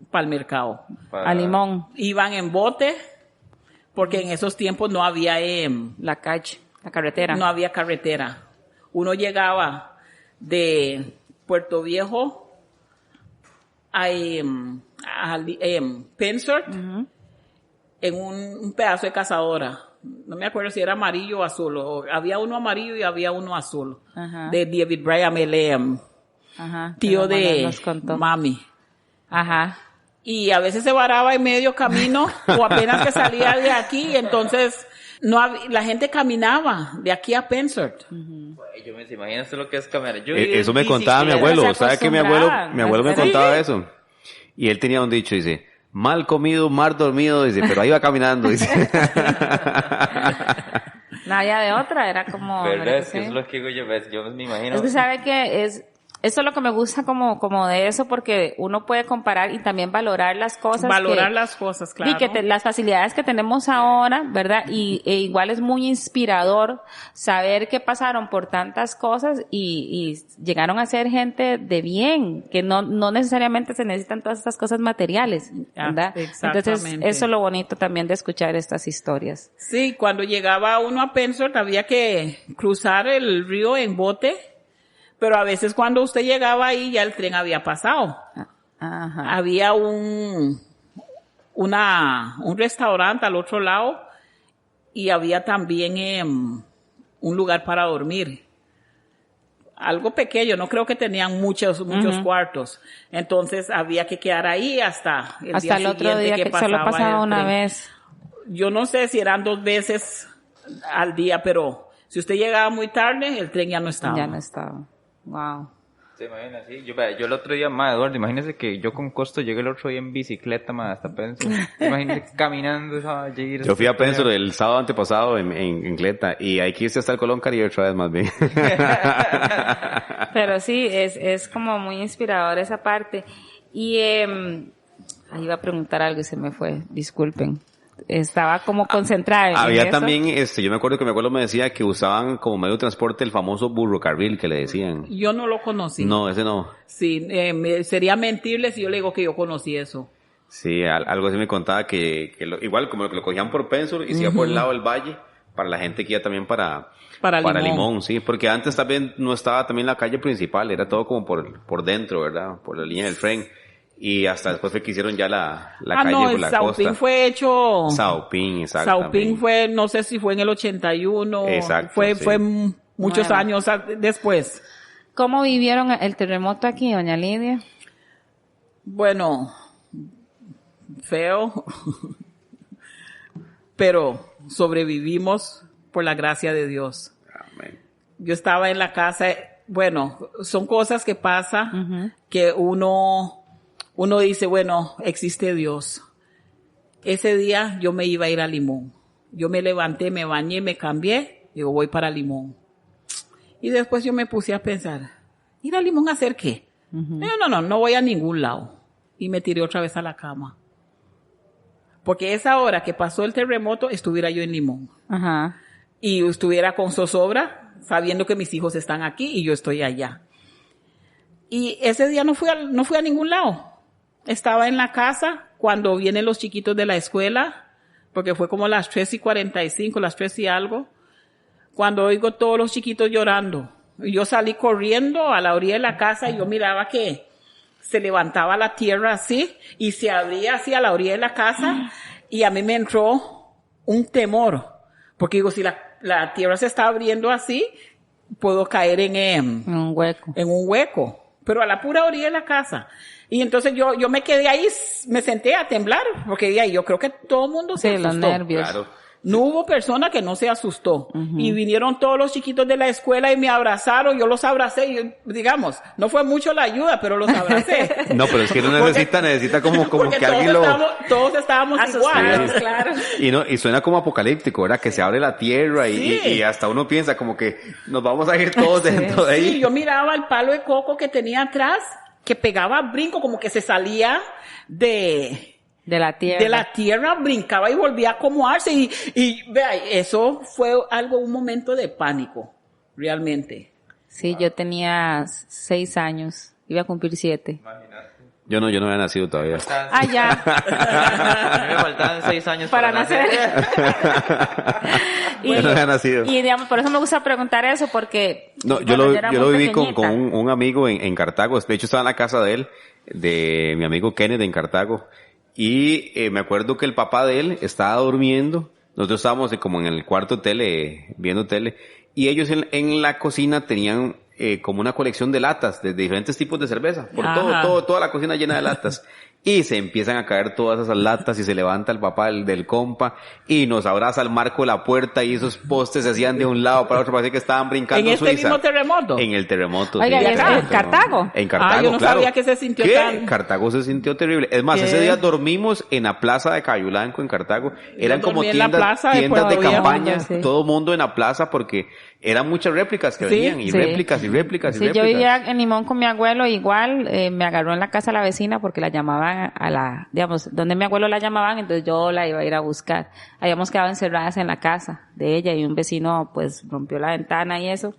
para el mercado. A Limón, Iban en bote, porque en esos tiempos no había, la calle, la carretera. no había carretera. Uno llegaba de Puerto Viejo a Pensort en un pedazo de cazadora. No me acuerdo si era amarillo o azul. Había uno amarillo y había uno azul. Ajá. De David Bryan, el Ajá. tío Que la mamá de nos contó. mami. Ajá. Y a veces se varaba en medio camino o apenas que salía de aquí, entonces la gente caminaba de aquí a Pensort. Yo me imagino lo que es caminar. Eso me contaba mi bicicleta, abuelo. se ¿Sabe que mi abuelo me acostumbraban. contaba eso? Y él tenía un dicho, dice, mal comido, mal dormido, dice, pero ahí va caminando, dice. No había de otra, era como... ¿Verdad? Es sí. que eso es lo que digo yo, ¿ves? Yo me imagino. Es que sabe que es eso es lo que me gusta como de eso, porque uno puede comparar y también valorar las cosas. Valorar las cosas, claro. Y que las facilidades que tenemos ahora, ¿verdad? E igual es muy inspirador saber que pasaron por tantas cosas y llegaron a ser gente de bien, que no necesariamente se necesitan todas estas cosas materiales, ¿verdad? Exactamente. Entonces, eso es lo bonito también de escuchar estas historias. Sí, cuando llegaba uno a Pennsford había que cruzar el río en bote. Pero a veces cuando usted llegaba ahí ya el tren había pasado. Ajá. Había un restaurante al otro lado y había también un lugar para dormir. Algo pequeño, no creo que tenían muchos cuartos. Entonces había que quedar ahí hasta el día el otro siguiente día que solo pasaba una tren. vez. Yo no sé si eran 2 veces al día, pero si usted llegaba muy tarde, el tren ya no estaba. Ya no estaba. Wow. Se imagina, sí. Yo el otro día, Eduardo, imagínese que yo con Costo llegué el otro día en bicicleta, hasta Penso. Imagínese caminando esa Yo fui a Penso el sábado antepasado en Cleta y hay que irse hasta el Colón Caribe otra vez más bien. Pero sí, es como muy inspirador esa parte. Y ahí iba a preguntar algo y se me fue, disculpen. Estaba como concentrada. Había también, yo me acuerdo que mi abuelo me decía que usaban como medio de transporte el famoso burrocarril que le decían. Yo no lo conocí. No, ese no. Sí, sería mentirle si yo le digo que yo conocí eso. Sí, algo así me contaba que igual como lo cogían por Penso y se iba por el lado del valle, para la gente que iba también para Limón, sí, porque antes también no estaba también la calle principal, era todo como por dentro, ¿verdad? Por la línea del tren. Y hasta después fue que hicieron ya la calle por la costa. Saupín fue hecho... Saupín, exactamente. Saupín fue, no sé si fue en el 81. Exacto, Fue muchos Bueno. años después. ¿Cómo vivieron el terremoto aquí, doña Lidia? Bueno, feo. Pero sobrevivimos por la gracia de Dios. Amén. Yo estaba en la casa, bueno, son cosas que pasan que uno dice, bueno, existe Dios. Ese día yo me iba a ir a Limón. Yo me levanté, me bañé, me cambié, digo, voy para Limón. Y después yo me puse a pensar, ¿ir a Limón a hacer qué? No voy a ningún lado. Y me tiré otra vez a la cama. Porque esa hora que pasó el terremoto, estuviera yo en Limón. Ajá. Y estuviera con zozobra, sabiendo que mis hijos están aquí y yo estoy allá. Y ese día no fui a ningún lado. Estaba en la casa cuando vienen los chiquitos de la escuela, porque fue como las 3:45, las 3 y algo, cuando oigo todos los chiquitos llorando. Yo salí corriendo a la orilla de la casa y yo miraba que se levantaba la tierra así y se abría así a la orilla de la casa y a mí me entró un temor, porque digo, si la tierra se está abriendo así, puedo caer en un hueco. En un hueco, pero a la pura orilla de la casa. Y entonces yo me quedé ahí, me senté a temblar, porque de ahí yo creo que todo el mundo se asustó. Los nervios. Claro. No hubo persona que no se asustó. Y vinieron todos los chiquitos de la escuela y me abrazaron, yo los abracé, y digamos, no fue mucho la ayuda, pero los abracé. No, pero es que uno necesita como que alguien todos estábamos igual. Claro. Y suena como apocalíptico, ¿verdad? Que se abre la tierra y hasta uno piensa como que nos vamos a ir todos dentro de ahí. Sí, yo miraba el palo de coco que tenía atrás, que pegaba brinco, como que se salía de la tierra, brincaba y volvía a acomodarse y vea, eso fue un momento de pánico, realmente. Sí, yo tenía 6 años, iba a cumplir 7. Yo no había nacido todavía. Ah, ya. A mí me faltaban 6 años para nacer. Yo no había nacido. Y digamos, por eso me gusta preguntar eso, porque... No, yo lo viví con un amigo en Cartago. De hecho, estaba en la casa de él, de mi amigo Kenneth en Cartago. Y me acuerdo que el papá de él estaba durmiendo. Nosotros estábamos como en el cuarto tele, viendo tele. Y ellos en la cocina tenían como una colección de latas, de diferentes tipos de cerveza. Por toda la cocina llena de latas. Y se empiezan a caer todas esas latas y se levanta el papá del compa y nos abraza al marco de la puerta y esos postes se hacían de un lado para otro, parecía que estaban brincando ¿En este mismo terremoto? En el terremoto. Oiga, sí, ¿y en Cartago? En Cartago, yo no claro. sabía que se sintió tan... Cartago se sintió terrible. Es más, ese día dormimos en la plaza de Cayulanco en Cartago. Eran como tiendas de campaña, todo mundo en la plaza porque eran muchas réplicas que Sí, venían, y sí. réplicas y réplicas y Sí, réplicas. yo vivía en Limón con mi abuelo, igual me agarró en la casa la vecina porque la llamaban digamos, donde mi abuelo la llamaban, entonces yo la iba a ir a buscar. Habíamos quedado encerradas en la casa de ella y un vecino pues rompió la ventana y eso.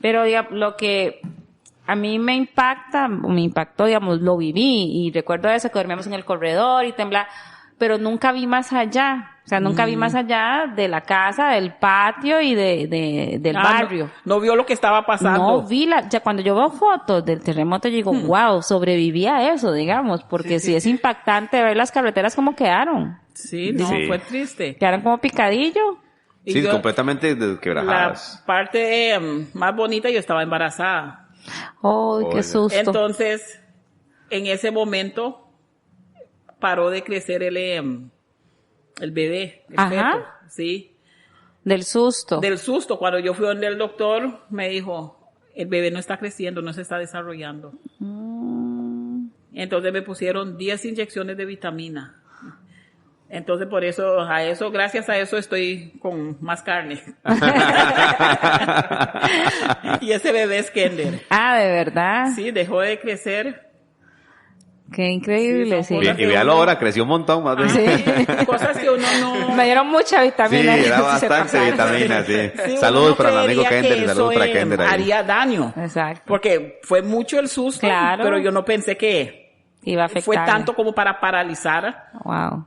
Pero digamos, lo que a mí me impactó, digamos, lo viví y recuerdo eso, que dormíamos en el corredor y temblaba, pero nunca vi más allá. O sea, nunca vi más allá de la casa, del patio y del barrio. No vio lo que estaba pasando. No vi ya cuando yo veo fotos del terremoto, yo digo, wow, sobreviví a eso, digamos, porque sí es impactante ver las carreteras como quedaron. Sí, no, Sí. fue triste. Quedaron como picadillo. Y Sí, yo- completamente La quebrajadas. parte más bonita, yo estaba embarazada. ¡Oh, Oiga. qué susto! Entonces, en ese momento, paró de crecer el bebé, el Ajá. feto, ¿sí? Del susto. Del susto, cuando yo fui donde el doctor, me dijo, el bebé no está creciendo, no se está desarrollando. Entonces me pusieron 10 inyecciones de vitamina. Entonces por eso, gracias a eso estoy con más carne. Y ese bebé es Kender. Ah, ¿de verdad? Sí, dejó de crecer. Qué increíble, Sí, sí. son Y véalo ahora, creció un montón más bien. Sí. Cosas que uno no... Me dieron mucha Sí, vitamina. era Sí, se bastante pasaron. vitamina, sí. Sí, Saludos uno para mi amigo creería Kender, que saludos eso, para Kender ahí. haría daño. Exacto. Porque fue mucho el susto, Claro. pero yo no pensé que Iba a afectar. fue tanto como para paralizar. Wow.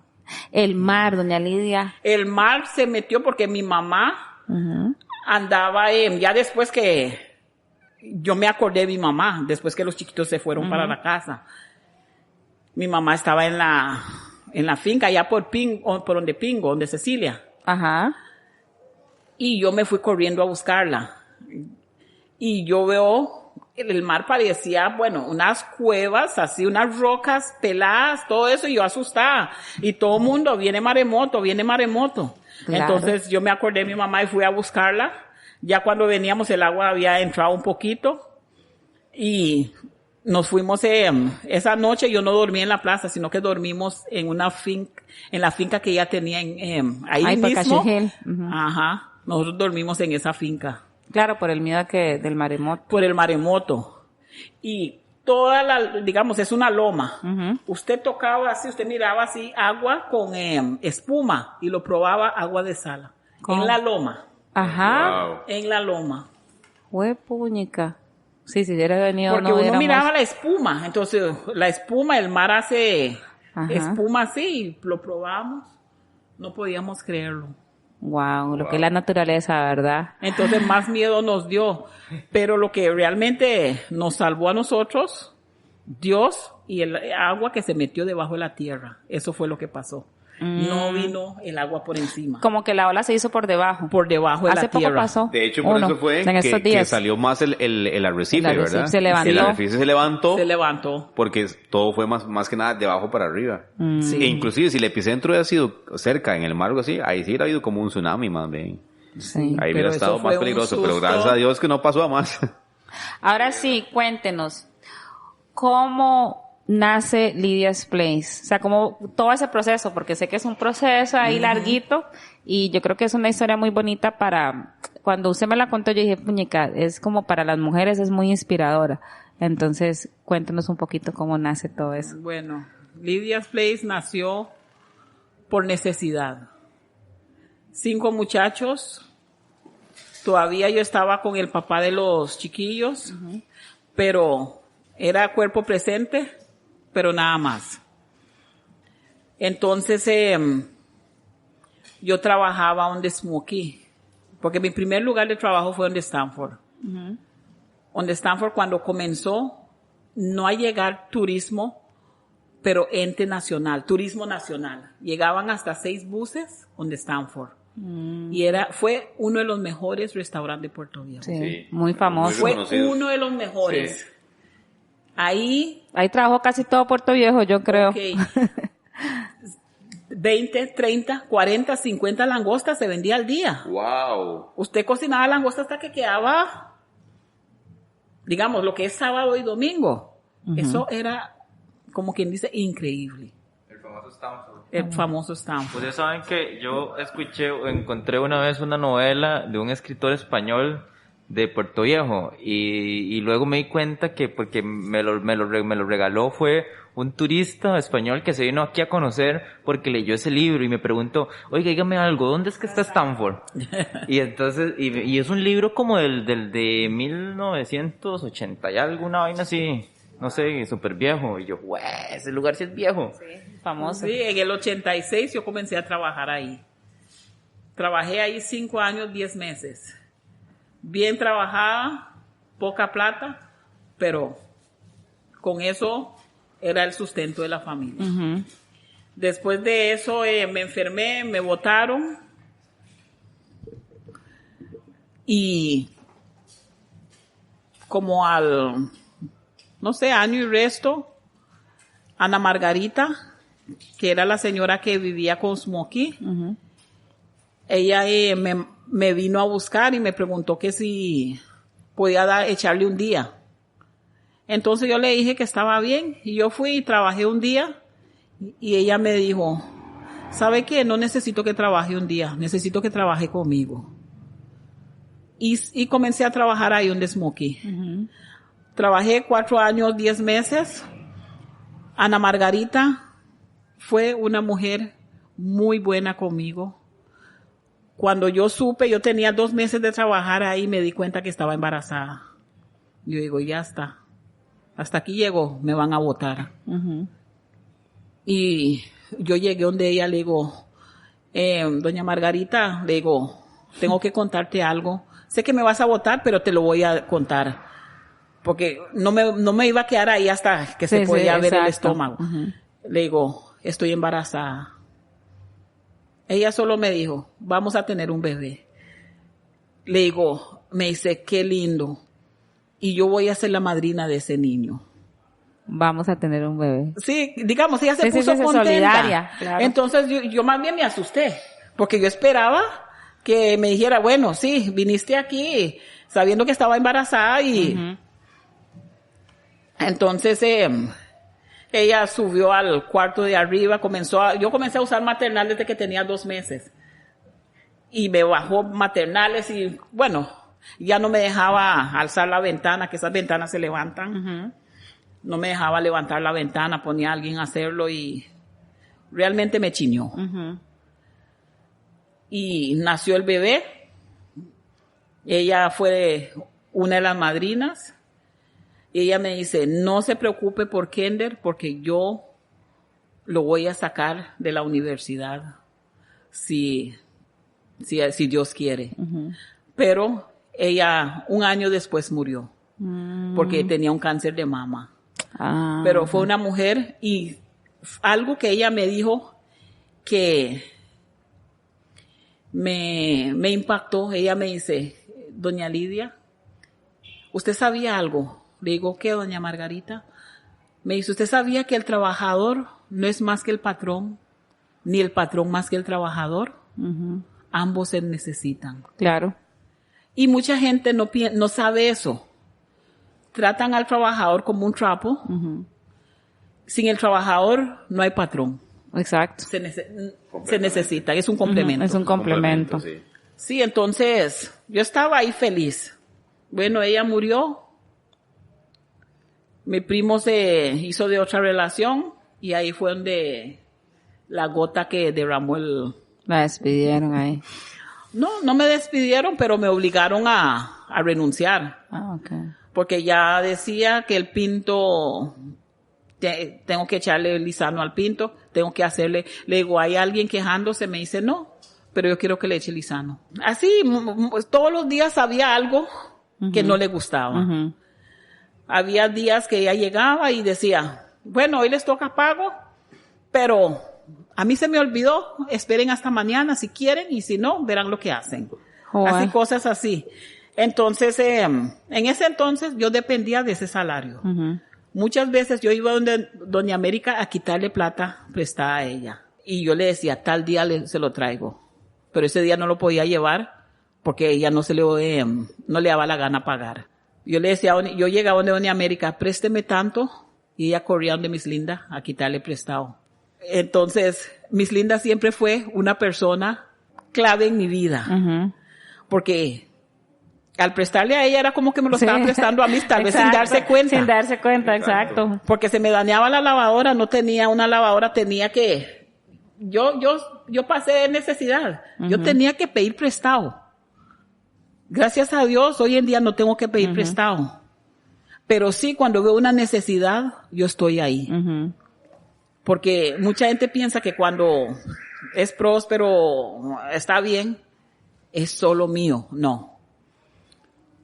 El mar, doña Lidia. El mar se metió porque mi mamá Ujú. andaba, ya después que yo me acordé de mi mamá, después que los chiquitos se fueron para la casa. Mi mamá estaba en la finca, allá por donde Pingo, donde Cecilia. Ajá. Y yo me fui corriendo a buscarla. Y yo veo, el mar parecía, bueno, unas cuevas, así, unas rocas peladas, todo eso, y yo asustada. Y todo el mundo, viene maremoto, viene maremoto. Claro. Entonces yo me acordé de mi mamá y fui a buscarla. Ya cuando veníamos el agua había entrado un poquito. Y nos fuimos, esa noche yo no dormí en la plaza, sino que dormimos en una finca, en la finca que ella tenía ahí Ay, por mismo. Cache Hill. Ujú. Ajá. Nosotros dormimos en esa finca Claro, por el miedo del maremoto. por el maremoto. Y digamos, es una loma. Ujú. Usted tocaba así, usted miraba así agua con espuma y lo probaba agua de sal. ¿Cómo? En la loma. Ajá. Wow. En la loma. Huepuñica. Sí, si hubiera venido Porque no uno hubiéramos... miraba la espuma. Entonces, la espuma, el mar hace Ajá. espuma así. Y lo probamos. No podíamos creerlo. Wow, lo que es la naturaleza, ¿verdad? Entonces más miedo nos dio. Pero lo que realmente nos salvó a nosotros, Dios y el agua que se metió debajo de la tierra. Eso fue lo que pasó. No vino el agua por encima. Como que la ola se hizo por debajo. Por debajo de Hace la poco tierra. pasó. De hecho, por Uno, eso fue en estos que días. salió más el arrecife, El arrecife ¿verdad? se levantó. El arrecife se levantó Se levantó. porque todo fue más que nada de abajo para arriba. Sí. E inclusive si el epicentro hubiera sido cerca, en el mar o algo así, ahí sí hubiera habido como un tsunami más bien. Sí. Ahí Pero hubiera eso estado fue más un peligroso, pero susto. gracias a Dios que no pasó a más. Ahora sí, cuéntenos, ¿cómo nace Lidia's Place? O sea, como todo ese proceso, porque sé que es un proceso ahí larguito y yo creo que es una historia muy bonita para, cuando usted me la contó yo dije, puñica, es como para las mujeres, es muy inspiradora. Entonces, cuéntenos un poquito cómo nace todo eso. Bueno, Lidia's Place nació por necesidad. 5 muchachos. Todavía yo estaba con el papá de los chiquillos, pero era cuerpo presente, pero nada más. Entonces, yo trabajaba donde Smokey, porque mi primer lugar de trabajo fue donde Stanford. Donde Stanford, cuando comenzó, no a llegar turismo, pero ente nacional, turismo nacional. Llegaban hasta 6 buses donde Stanford. Y fue uno de los mejores restaurantes de Puerto Viejo. Sí, Sí. muy famoso. Muy Fue reconocidos. uno de los mejores. Sí. Ahí, Ahí trabajó casi todo Puerto Viejo, yo creo. ok, 20, 30, 40, 50 langostas se vendía al día. Wow. Usted cocinaba langosta hasta que quedaba, digamos, lo que es sábado y domingo. Eso era, como quien dice, increíble. El famoso Stanford. El famoso Stanford. Ustedes saben que yo encontré una vez una novela de un escritor español de Puerto Viejo y luego me di cuenta que porque me lo regaló fue un turista español que se vino aquí a conocer porque leyó ese libro y me preguntó, oiga, dígame algo, ¿dónde es que está Stanford? Y entonces, y es un libro como del de 1980 y alguna vaina así, no sé, súper viejo. Y yo, güey, ese lugar sí es viejo. Sí, famoso. Sí, en el 86 yo comencé a trabajar ahí. Trabajé ahí 5 años, 10 meses. Bien trabajada, poca plata, pero con eso era el sustento de la familia. Uh-huh. Después de eso me enfermé, me botaron y como al, no sé, año y resto, Ana Margarita, que era la señora que vivía con Smokey, uh-huh. Ella me vino a buscar y me preguntó que si podía echarle un día. Entonces yo le dije que estaba bien y yo fui y trabajé un día y ella me dijo, ¿sabe qué? No necesito que trabaje un día, necesito que trabaje conmigo. Y comencé a trabajar ahí donde Smokey. Uh-huh. Trabajé 4 años, 10 meses. Ana Margarita fue una mujer muy buena conmigo. Cuando yo supe, yo tenía 2 meses de trabajar ahí, me di cuenta que estaba embarazada. Yo digo, ya está. Hasta aquí llegó, me van a botar. Uh-huh. Y yo llegué donde ella, le digo, doña Margarita, le digo, tengo que contarte algo. Sé que me vas a botar, pero te lo voy a contar. Porque no me iba a quedar ahí hasta que se podía ver el estómago. Uh-huh. Le digo, estoy embarazada. Ella solo me dijo, vamos a tener un bebé. Le digo, me dice, qué lindo. Y yo voy a ser la madrina de ese niño. Vamos a tener un bebé. Sí, digamos, ella se puso contenta. Solidaria, claro. Entonces yo más bien me asusté, porque yo esperaba que me dijera, bueno, sí, viniste aquí sabiendo que estaba embarazada y... Uh-huh. Entonces ella subió al cuarto de arriba, yo comencé a usar maternal desde que tenía 2 meses. Y me bajó maternales y, bueno, ya no me dejaba alzar la ventana, que esas ventanas se levantan. Uh-huh. No me dejaba levantar la ventana, ponía a alguien a hacerlo y realmente me chiñó. Uh-huh. Y nació el bebé. Ella fue una de las madrinas. Y ella me dice, no se preocupe por Kender, porque yo lo voy a sacar de la universidad, si Dios quiere. Uh-huh. Pero ella 1 año después murió, porque tenía un cáncer de mama. Pero fue una mujer, y algo que ella me dijo que me impactó. Ella me dice, doña Lidia, ¿usted sabía algo? Le digo, ¿qué, doña Margarita? Me dice, ¿usted sabía que el trabajador no es más que el patrón, ni el patrón más que el trabajador? Uh-huh. Ambos se necesitan. Claro. Y mucha gente no sabe eso. Tratan al trabajador como un trapo. Uh-huh. Sin el trabajador no hay patrón. Exacto. Se necesita, es un complemento. Uh-huh. Es un complemento. Sí, entonces yo estaba ahí feliz. Bueno, ella murió. Mi primo se hizo de otra relación y ahí fue donde la gota que derramó La despidieron ahí. No me despidieron, pero me obligaron a renunciar. Okay. Porque ya decía que el pinto, tengo que echarle lisano al pinto, tengo que hacerle, le digo, ¿hay alguien quejándose? Me dice, no, pero yo quiero que le eche lisano. Así, todos los días había algo uh-huh. que no le gustaba. Uh-huh. Había días que ella llegaba y decía, bueno, hoy les toca pago, pero a mí se me olvidó, esperen hasta mañana si quieren y si no, verán lo que hacen. Así, cosas así. Entonces, en ese entonces yo dependía de ese salario. Uh-huh. Muchas veces yo iba donde Doña América a quitarle plata prestada a ella. Y yo le decía, tal día se lo traigo. Pero ese día no lo podía llevar porque ella no le daba la gana pagar. Yo le decía, yo llegaba donde Doña América, présteme tanto, y ella corría donde Miss Linda a quitarle prestado. Entonces, Miss Linda siempre fue una persona clave en mi vida. Uh-huh. Porque al prestarle a ella era como que me lo estaba prestando a mí, tal vez sin Exacto, darse cuenta. Sin darse cuenta, exacto. Porque se me dañaba la lavadora, no tenía una lavadora, tenía que... Yo pasé necesidad. Yo tenía que pedir prestado. Gracias a Dios, hoy en día no tengo que pedir prestado. Pero sí, cuando veo una necesidad, yo estoy ahí. Porque mucha gente piensa que cuando es próspero, está bien, es solo mío. No.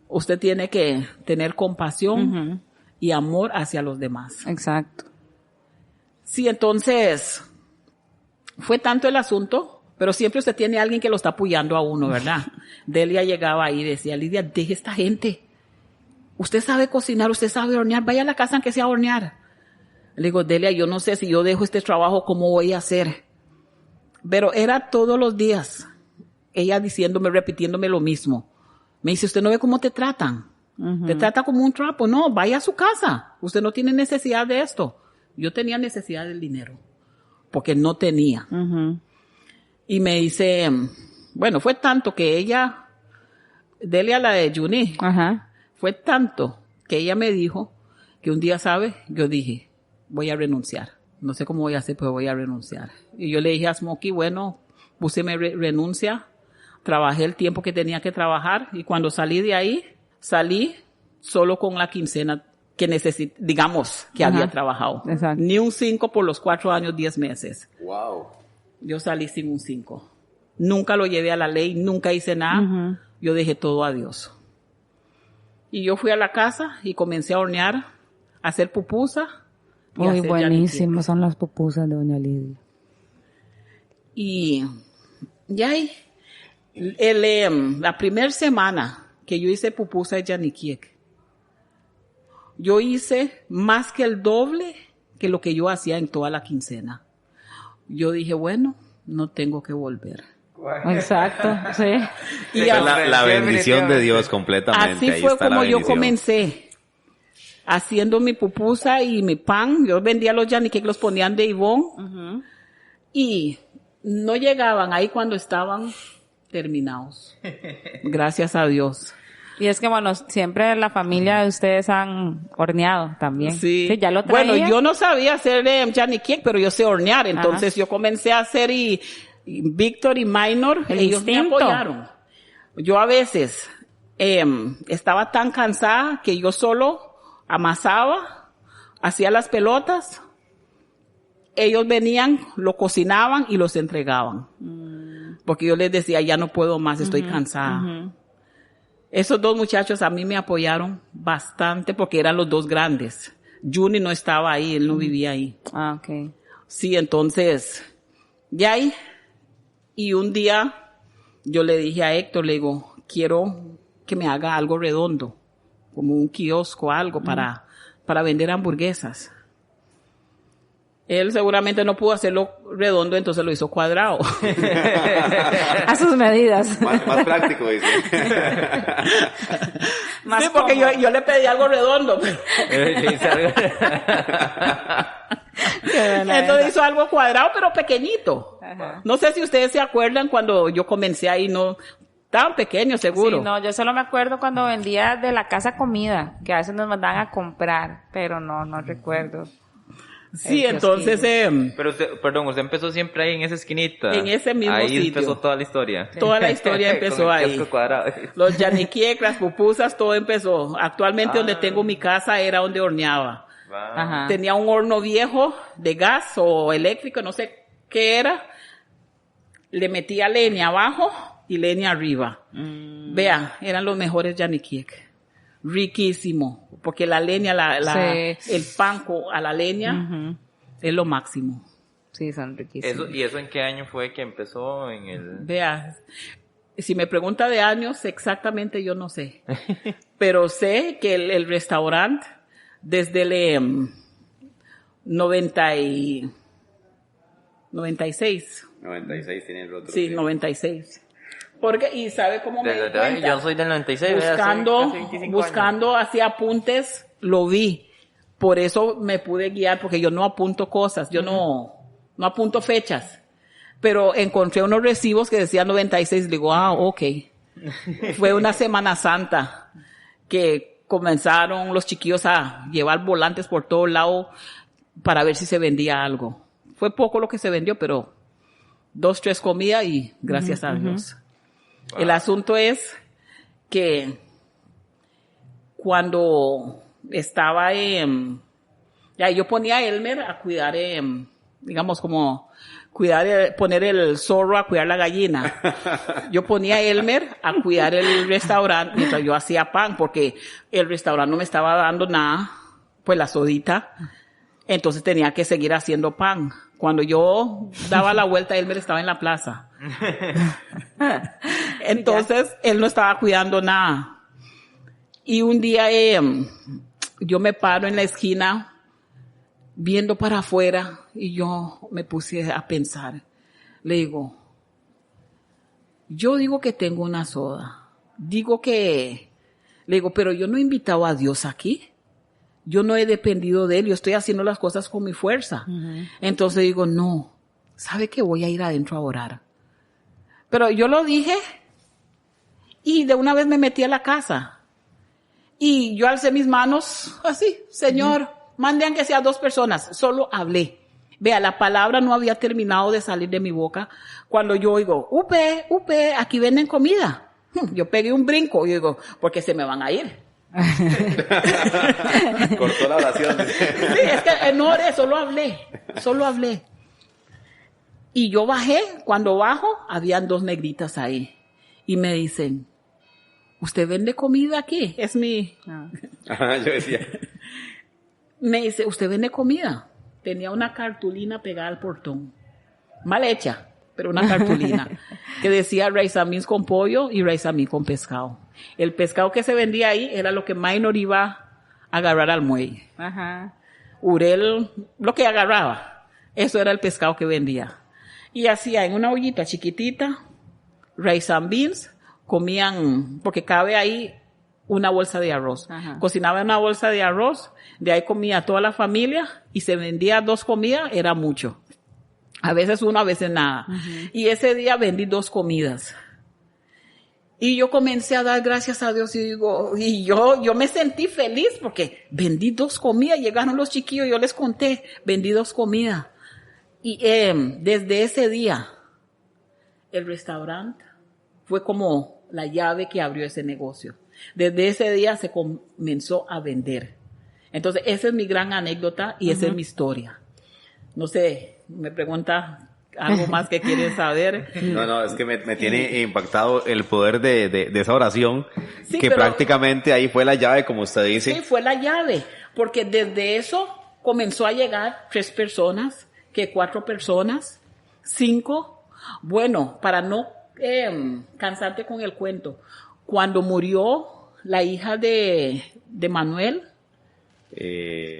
Usted tiene que tener compasión y amor hacia los demás. Exacto. Sí, entonces, fue tanto el asunto, pero siempre usted tiene a alguien que lo está apoyando a uno, ¿verdad? Delia llegaba ahí y decía, Lidia, deje esta gente. Usted sabe cocinar, usted sabe hornear, vaya a la casa aunque sea a hornear. Le digo, Delia, yo no sé si yo dejo este trabajo, ¿cómo voy a hacer? Pero era todos los días, ella diciéndome, repitiéndome lo mismo. Me dice, ¿usted no ve cómo te tratan? Te trata como un trapo. No, vaya a su casa. Usted no tiene necesidad de esto. Yo tenía necesidad del dinero, porque no tenía. Y me dice, bueno, fue tanto que ella, Delia, la de Juni, fue tanto que ella me dijo que un día, ¿sabe? Yo dije, voy a renunciar. No sé cómo voy a hacer, pero voy a renunciar. Y yo le dije a Smokey, bueno, púseme renuncia. Trabajé el tiempo que tenía que trabajar y cuando salí de ahí, salí solo con la quincena que digamos, que había trabajado. Exacto. Ni un 5 por los 4 años, 10 meses. Wow. Yo salí sin un 5. Nunca lo llevé a la ley, nunca hice nada. Yo dejé todo a Dios. Y yo fui a la casa y comencé a hornear, a hacer pupusa. Muy buenísimas son las pupusas de doña Lidia. Y ahí, la primera semana que yo hice pupusa de Yanikiek, yo hice más que el doble que lo que yo hacía en toda la quincena. Yo dije, bueno, no tengo que volver. Exacto, sí. Y la bendición de Dios completamente. Así ahí fue está como la yo bendición. comencé. Haciendo mi pupusa y mi pan. Yo vendía los Yanikiek, los ponían de Ivonne. Y no llegaban ahí cuando estaban terminados. Gracias a Dios. Y es que, bueno, siempre la familia de ustedes han horneado también. Sí. ¿Ya lo traían? Bueno, yo no sabía hacer Yanikiek, pero yo sé hornear. Entonces yo comencé a hacer y Víctor y Minor, ellos me apoyaron. Yo a veces estaba tan cansada que yo solo amasaba, hacía las pelotas, ellos venían, lo cocinaban y los entregaban. Porque yo les decía, ya no puedo más, estoy cansada. Esos dos muchachos a mí me apoyaron bastante porque eran los dos grandes. Juni no estaba ahí, él no vivía ahí. Ah, okay. Sí, entonces, ya ahí. Y un día yo le dije a Héctor, le digo, quiero que me haga algo redondo, como un kiosco, algo para vender hamburguesas. Él seguramente no pudo hacerlo redondo, entonces lo hizo cuadrado. A sus medidas. Más práctico, dice. Sí, porque yo le pedí algo redondo. Entonces hizo algo cuadrado, pero pequeñito. No sé si ustedes se acuerdan cuando yo comencé ahí, no... Estaban pequeños, seguro. Sí, no, yo solo me acuerdo cuando vendía de la casa comida, que a veces nos mandaban a comprar, pero no recuerdo. Sí, entonces... Pero usted empezó siempre ahí en esa esquinita. En ese mismo ahí sitio. Ahí empezó toda la historia. Toda la historia empezó ahí. Los Yanikiek, las pupusas, todo empezó. Actualmente donde tengo mi casa era donde horneaba. Ajá. Tenía un horno viejo de gas o eléctrico, no sé qué era. Le metía leña abajo y leña arriba. Vea, eran los mejores Yanikiek. Riquísimo, porque la leña, sí. el panco a la leña es lo máximo. Sí, son riquísimos. ¿Y eso en qué año fue que empezó en el...? Vea, si me pregunta de años, exactamente yo no sé. Pero sé que el restaurante, desde el 96. 96 tiene el otro. Sí, 96. Porque, y sabe cómo me di cuenta. Yo soy del 96. Buscando hacia apuntes, lo vi. Por eso me pude guiar, porque yo no apunto cosas, yo no apunto fechas. Pero encontré unos recibos que decían 96, digo, ok. Fue una Semana Santa que comenzaron los chiquillos a llevar volantes por todo lado para ver si se vendía algo. Fue poco lo que se vendió, pero 2, 3 comidas y gracias a Dios. Wow. El asunto es que cuando estaba yo ponía a Elmer a cuidar, digamos como poner el zorro a cuidar la gallina. Yo ponía a Elmer a cuidar el restaurante mientras yo hacía pan, porque el restaurante no me estaba dando nada, pues la sodita. Entonces tenía que seguir haciendo pan. Cuando yo daba la vuelta, Elmer estaba en la plaza. Entonces, él no estaba cuidando nada. Y un día yo me paro en la esquina viendo para afuera y yo me puse a pensar. Le digo, yo digo que tengo una soda. Le digo, pero yo no he invitado a Dios aquí. Yo no he dependido de Él. Yo estoy haciendo las cosas con mi fuerza. Uh-huh. Entonces digo, no, ¿sabe que voy a ir adentro a orar? Pero yo lo dije y de una vez me metí a la casa. Y yo alcé mis manos así, Señor, mande aunque sea 2 personas. Solo hablé. Vea, la palabra no había terminado de salir de mi boca cuando yo oigo, upe, aquí venden comida. Yo pegué un brinco y digo, porque se me van a ir. Cortó la oración. Sí, es que no oré, solo hablé. Y yo bajé, cuando bajo, habían 2 negritas ahí. Y me dicen, ¿usted vende comida aquí? Es mi... Ajá, yo decía. Me dice, ¿usted vende comida? Tenía una cartulina pegada al portón. Mal hecha, pero una cartulina. Que decía rice and beans con pollo y rice and beans con pescado. El pescado que se vendía ahí era lo que Minor iba a agarrar al muelle. Ajá. Urel, lo que agarraba. Eso era el pescado que vendía. Y hacía en una ollita chiquitita, rice and beans, comían, porque cabe ahí una bolsa de arroz. Ajá. Cocinaba una bolsa de arroz, de ahí comía toda la familia y se vendía 2 comidas, era mucho. A veces 1, a veces nada. Uh-huh. Y ese día vendí 2 comidas. Y yo comencé a dar gracias a Dios y yo me sentí feliz porque vendí 2 comidas, llegaron los chiquillos, yo les conté, vendí 2 comidas. Y desde ese día, el restaurante fue como la llave que abrió ese negocio. Desde ese día se comenzó a vender. Entonces, esa es mi gran anécdota y esa es mi historia. No sé, me pregunta algo más que quieres saber. No, es que me tiene impactado el poder de esa oración, sí, que prácticamente ahí fue la llave, como usted dice. Sí, fue la llave, porque desde eso comenzó a llegar 3 personas, que 4 personas, 5. Bueno, para no cansarte con el cuento, cuando murió la hija de Manuel,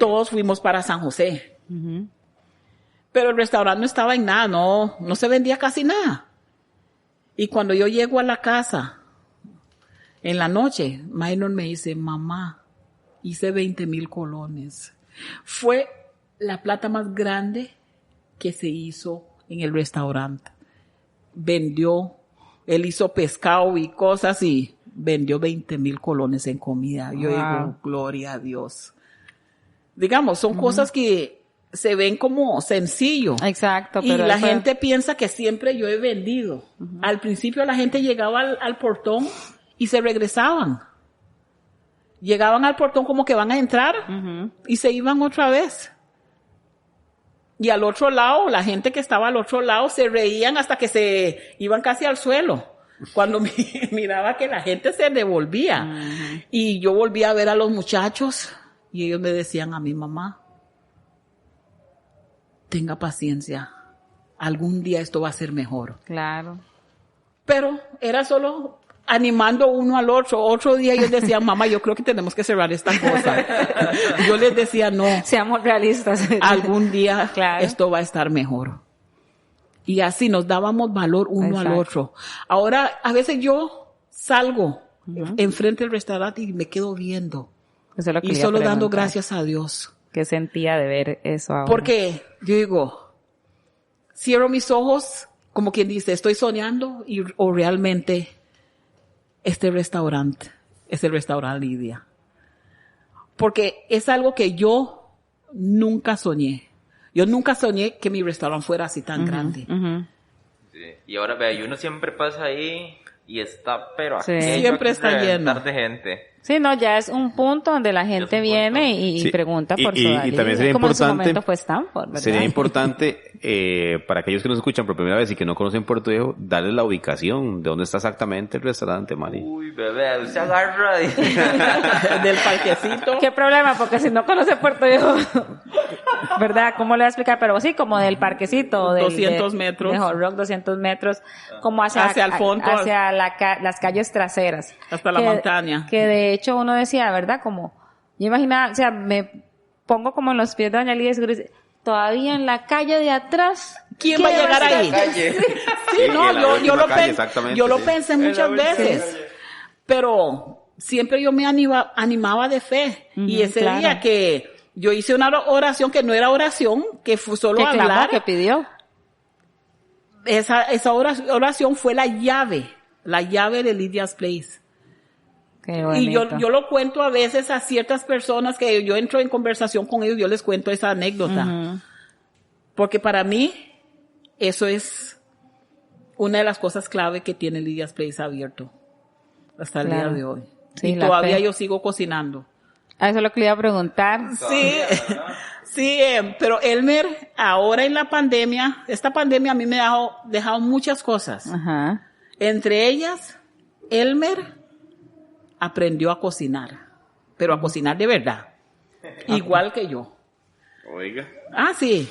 todos fuimos para San José. Uh-huh. Pero el restaurante no estaba en nada, no se vendía casi nada. Y cuando yo llego a la casa, en la noche, Minor me dice, mamá, hice 20,000 colones. Fue la plata más grande que se hizo en el restaurante. Vendió, él hizo pescado y cosas y vendió 20,000 colones en comida. Yo digo, gloria a Dios. Digamos, son cosas que se ven como sencillo. Exacto. Y la gente piensa que siempre yo he vendido. Uh-huh. Al principio la gente llegaba al portón y se regresaban. Llegaban al portón como que van a entrar y se iban otra vez. Y al otro lado, la gente que estaba al otro lado se reían hasta que se iban casi al suelo. Cuando miraba que la gente se devolvía. Uh-huh. Y yo volvía a ver a los muchachos y ellos me decían a mi mamá, tenga paciencia, algún día esto va a ser mejor. Claro. Pero era solo animando uno al otro. Otro día ellos decían, mamá, yo creo que tenemos que cerrar esta cosa. Yo les decía, no. Seamos realistas. Algún día esto va a estar mejor. Y así nos dábamos valor uno al otro. Ahora, a veces yo salgo enfrente del restaurante y me quedo viendo. Y solo dando gracias a Dios. ¿Qué sentía de ver eso ahora? Porque yo digo, cierro mis ojos, como quien dice, estoy soñando o realmente este restaurante es el restaurante Lidia. Porque es algo que yo nunca soñé. Yo nunca soñé que mi restaurante fuera así tan grande. Sí. Y ahora vea, y uno siempre pasa ahí y está, pero Sí. aquello Siempre que está reventar lleno. de gente. Sí, no, ya es un punto donde la gente viene y Sí. pregunta por Y Sodalidia. también sería como en su importante- momento fue Stanford, ¿verdad? Sería importante, para aquellos que nos escuchan por primera vez y que no conocen Puerto Viejo, darles la ubicación de dónde está exactamente el restaurante, Mari. Uy, bebé, usted agarra y... Del parquecito. ¿Qué problema? Porque si no conoce Puerto Viejo, ¿verdad? ¿Cómo le voy a explicar? Pero sí, como del parquecito. 200 metros. De Hot Rock, 200 metros. Como hacia Hacia el fondo. Hacia las calles traseras. Hasta la montaña. Que de hecho uno decía, ¿verdad? Como, yo imaginaba, o sea, me pongo como en los pies de doña Lidia y dice, todavía en la calle de atrás. ¿Quién va a llegar ahí? calle. Sí, no, en la yo última lo calle, pensé, exactamente, yo lo sí. pensé muchas veces, pero siempre yo me animaba de fe. Y ese claro. día que yo hice una oración que no era oración, que fue solo ¿Qué clamó? hablar, ¿Qué pidió? esa oración fue la llave de Lydia's Place. Qué Y bonito. yo lo cuento a veces a ciertas personas que yo entro en conversación con ellos, yo les cuento esa anécdota. Ujú. Porque para mí, eso es una de las cosas clave que tiene Lydia's Place abierto hasta el Claro. día de hoy. Sí, y la todavía fe. yo sigo cocinando. A eso es lo que le iba a preguntar. Sí, sí, pero Elmer, ahora en la pandemia, esta pandemia a mí me ha dejado muchas cosas. Ajá. Entre ellas, Elmer aprendió a cocinar, pero a cocinar de verdad, igual que yo. Oiga. Ah, sí,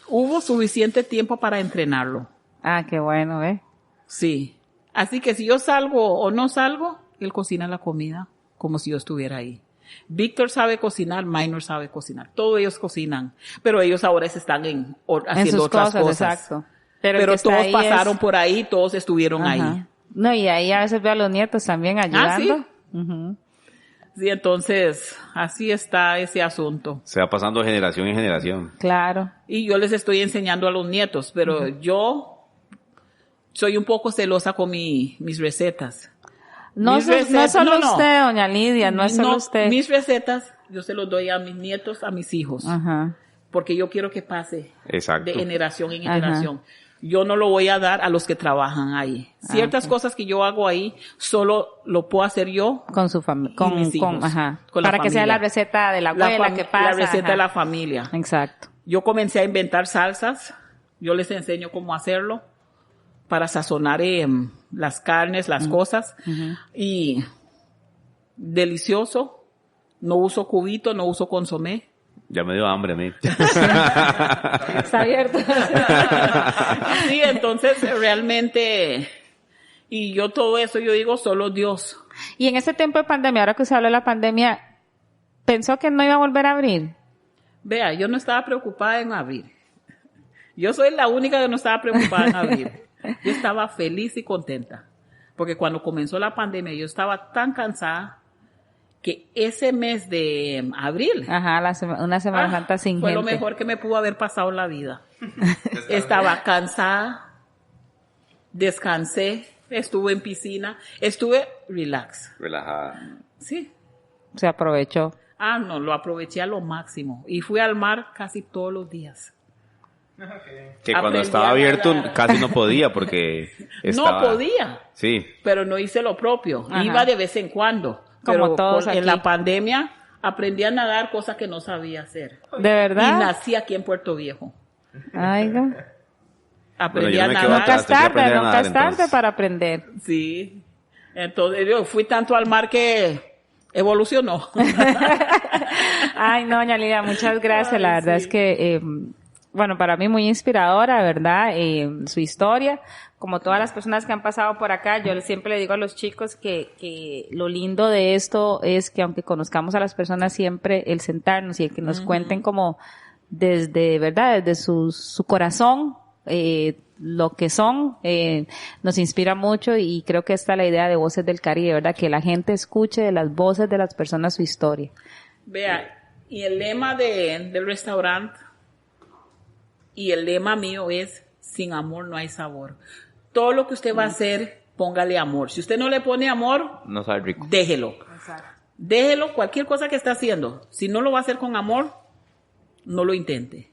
hubo suficiente tiempo para entrenarlo. Ah, qué bueno, ¿eh? Sí, así que si yo salgo o no salgo, él cocina la comida como si yo estuviera ahí. Víctor sabe cocinar, Minor sabe cocinar, todos ellos cocinan, pero ellos ahora se están haciendo En sus otras cosas. exacto. Pero el que Pero está todos ahí pasaron es- por ahí, todos estuvieron Ajá. ahí. No, y ahí a veces veo a los nietos también ayudando. ¿sí? Ujú. Sí, entonces, así está ese asunto. Se va pasando de generación en generación. Claro. Y yo les estoy enseñando a los nietos, pero yo soy un poco celosa con mis recetas. No, Mis no recetas- solo no. usted, doña Lidia, no es solo usted. Mis recetas, yo se los doy a mis nietos, a mis hijos, Ajá. porque yo quiero que pase Exacto. de generación en Ajá. generación. Yo no lo voy a dar a los que trabajan ahí. Ciertas cosas que yo hago ahí, solo lo puedo hacer yo. Con su familia. Y mis hijos, Ajá. con la Para que sea familia. la receta de la abuela que pasa. La receta ajá. de la familia. Exacto. Yo comencé a inventar salsas. Yo les enseño cómo hacerlo para sazonar las carnes, las cosas. Y delicioso. No uso cubito, no uso consomé. Ya me dio hambre a mí. Está abierto. Sí, entonces realmente, y yo todo eso, yo digo, solo Dios. Y en ese tiempo de pandemia, ahora que usted habló de la pandemia, ¿pensó que no iba a volver a abrir? Vea, yo no estaba preocupada en abrir. Yo soy la única que no estaba preocupada en abrir. Yo estaba feliz y contenta. Porque cuando comenzó la pandemia, yo estaba tan cansada que ese mes de abril, Ajá, una Semana Santa sin fue gente. lo mejor que me pudo haber pasado en la vida. Estaba cansada, descansé, estuve en piscina, estuve relax. Relajada. Sí. Se aprovechó. Ah, no, lo aproveché a lo máximo. Y fui al mar casi todos los días. Que cuando Aprendí estaba a abierto nadar. casi no podía porque estaba... No podía, Sí. pero no hice lo propio. Ajá. Iba de vez en cuando. Como Pero todos en aquí. la pandemia aprendí a nadar, cosa que no sabía hacer. ¿De Y verdad? nací aquí en Puerto Viejo. Ay, no. Aprendí Bueno, yo a no me quedo nadar. Nunca es hasta aquí aprender tarde, a nunca nadar, es tarde entonces. para aprender. Sí. Entonces yo fui tanto al mar que evolucionó. Ay, no, doña Lidia, muchas gracias. La verdad es que, bueno, para mí muy inspiradora, ¿verdad? Su historia. Como todas las personas que han pasado por acá, yo siempre le digo a los chicos que lo lindo de esto es que aunque conozcamos a las personas siempre, el sentarnos y el que nos cuenten como desde, ¿verdad? Desde su corazón, lo que son, nos inspira mucho y creo que esta es la idea de Voces del Caribe, ¿verdad? Que la gente escuche de las voces de las personas su historia. Vea, y el lema del restaurante y el lema mío es: sin amor no hay sabor. Todo lo que usted va a hacer póngale amor. Si usted no le pone amor, No sabe rico. déjelo. Exacto. Déjelo, cualquier cosa que está haciendo. Si no lo va a hacer con amor, no lo intente.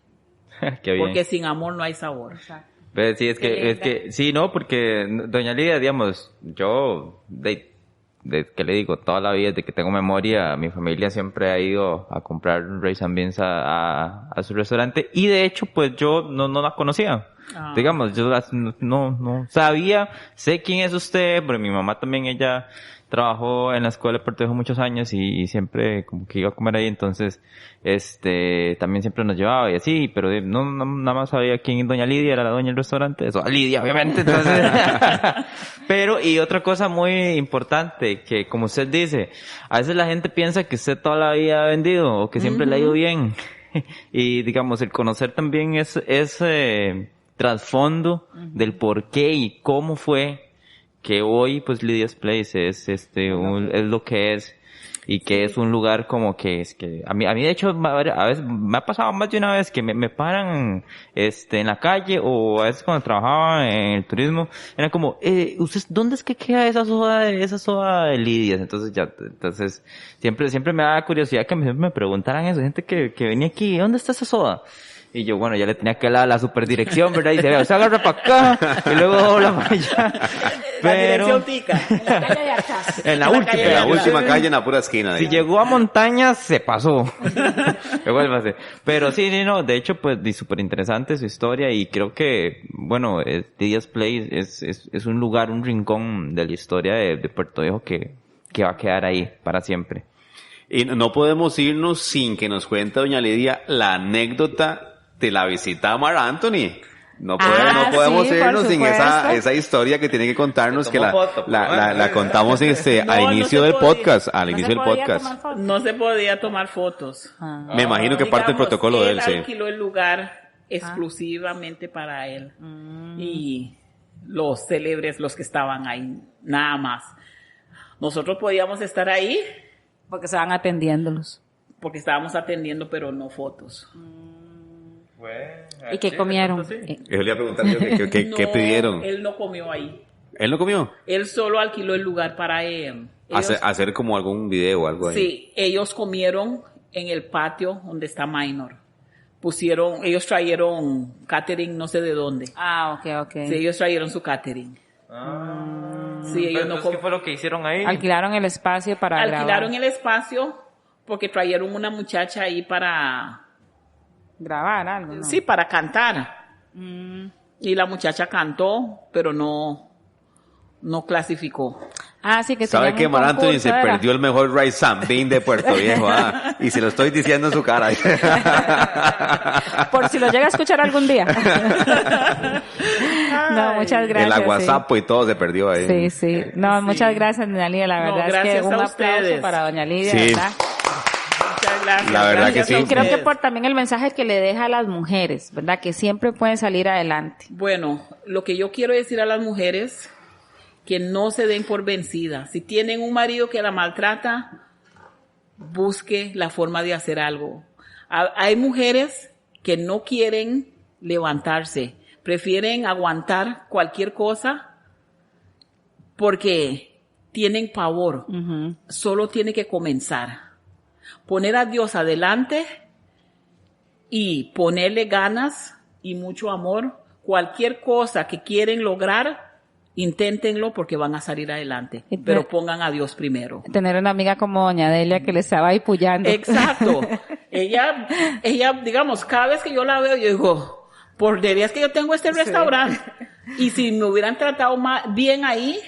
Qué bien. Porque sin amor no hay sabor. Exacto. Pues sí, Qué es que, sí, no, porque doña Lidia, digamos, yo, que le digo, toda la vida, desde que tengo memoria, mi familia siempre ha ido a comprar rice and beans a su restaurante, y de hecho, pues yo no la conocía. Ah. Digamos, yo no sabía, sé quién es usted, pero mi mamá también, ella trabajó en la escuela de Puerto Viejo muchos años y siempre como que iba a comer ahí, entonces también siempre nos llevaba y así, pero no nada más sabía quién doña Lidia era, la dueña del restaurante, eso, Lidia obviamente, entonces pero y otra cosa muy importante, que como usted dice, a veces la gente piensa que usted toda la vida ha vendido o que siempre le ha ido bien y digamos el conocer también ese trasfondo del por qué y cómo fue que hoy pues Lidia's Place es lo que es y que es un lugar como que es que a mí de hecho a veces me ha pasado más de una vez que me paran en la calle o a veces cuando trabajaba en el turismo era como usted ¿dónde es que queda esa soda de Lidia's? Entonces siempre me da curiosidad que me preguntaran eso, gente que venía aquí, ¿dónde está esa soda? Y yo, bueno, ya le tenía que dar la superdirección, ¿verdad? Y dice, se agarra para acá, y luego dobla para allá. La dirección tica. En la calle de atrás. En la En la última. calle de En la atrás. última calle, en la pura esquina. Si digamos. llegó a montañas, se pasó. Devuélvase. Pero sí, no, de hecho, pues, súper interesante su historia y creo que, bueno, Lidia's Place es un lugar, un rincón de la historia de Puerto Viejo que va a quedar ahí para siempre. Y no podemos irnos sin que nos cuente doña Lidia la anécdota de la visita a Mar Anthony. No podemos sí, por irnos sin supuesto. esa historia que tiene que contarnos, que Tomó foto, la contamos No, al no inicio se del podía. podcast. Al No inicio se del podía podcast. tomar fotos. No se podía tomar fotos. Me imagino que parte del Digamos, protocolo de él, sí. alquiló el lugar exclusivamente para él. Y los célebres, los que estaban ahí, nada más. Nosotros podíamos estar ahí Porque estaban atendiéndolos. porque estábamos atendiendo, pero no fotos. ¿Y qué comieron? entonces- Yo le iba a preguntar yo qué No, pidieron. Él no comió ahí. ¿Él no comió? Él solo alquiló el lugar para él. Hacer como algún video o algo ahí. Sí, ellos comieron en el patio donde está Minor. Ellos trajeron catering no sé de dónde. Ah, ok. Sí, ellos trajeron su catering. Sí, ellos no ¿qué fue lo que hicieron ahí? Alquilaron el espacio para alquilaron grabar. el espacio porque trajeron una muchacha ahí para, Grabar algo, ¿no? sí, para cantar. Y la muchacha cantó, pero no clasificó. Ah, sí, que ¿Sabe tenían que un Mar Anthony concurso, se era. perdió el mejor rice and bean de Puerto Viejo? Y se lo estoy diciendo en su cara. Por si lo llega a escuchar algún día. No, muchas gracias. El sí. aguasapo y todo se perdió ahí. Sí. No, muchas gracias, doña Lidia. La No, verdad es que gracias un a aplauso ustedes. para doña Lidia, Sí. ¿verdad? Muchas gracias. La verdad Gracias que sí. a Y creo que ustedes. por también el mensaje que le deja a las mujeres, ¿verdad? Que siempre pueden salir adelante. Bueno, lo que yo quiero decir a las mujeres, que no se den por vencidas. Si tienen un marido que la maltrata, busque la forma de hacer algo. Hay mujeres que no quieren levantarse, prefieren aguantar cualquier cosa porque tienen pavor. Solo tiene que comenzar. Poner a Dios adelante y ponerle ganas y mucho amor. Cualquier cosa que quieren lograr, inténtenlo porque van a salir adelante. Y Pero pongan a Dios primero. Tener una amiga como doña Delia que le estaba ahí puyando. Exacto. Ella, digamos, cada vez que yo la veo, yo digo, por Delia es que yo tengo este restaurante. Y si me hubieran tratado bien ahí,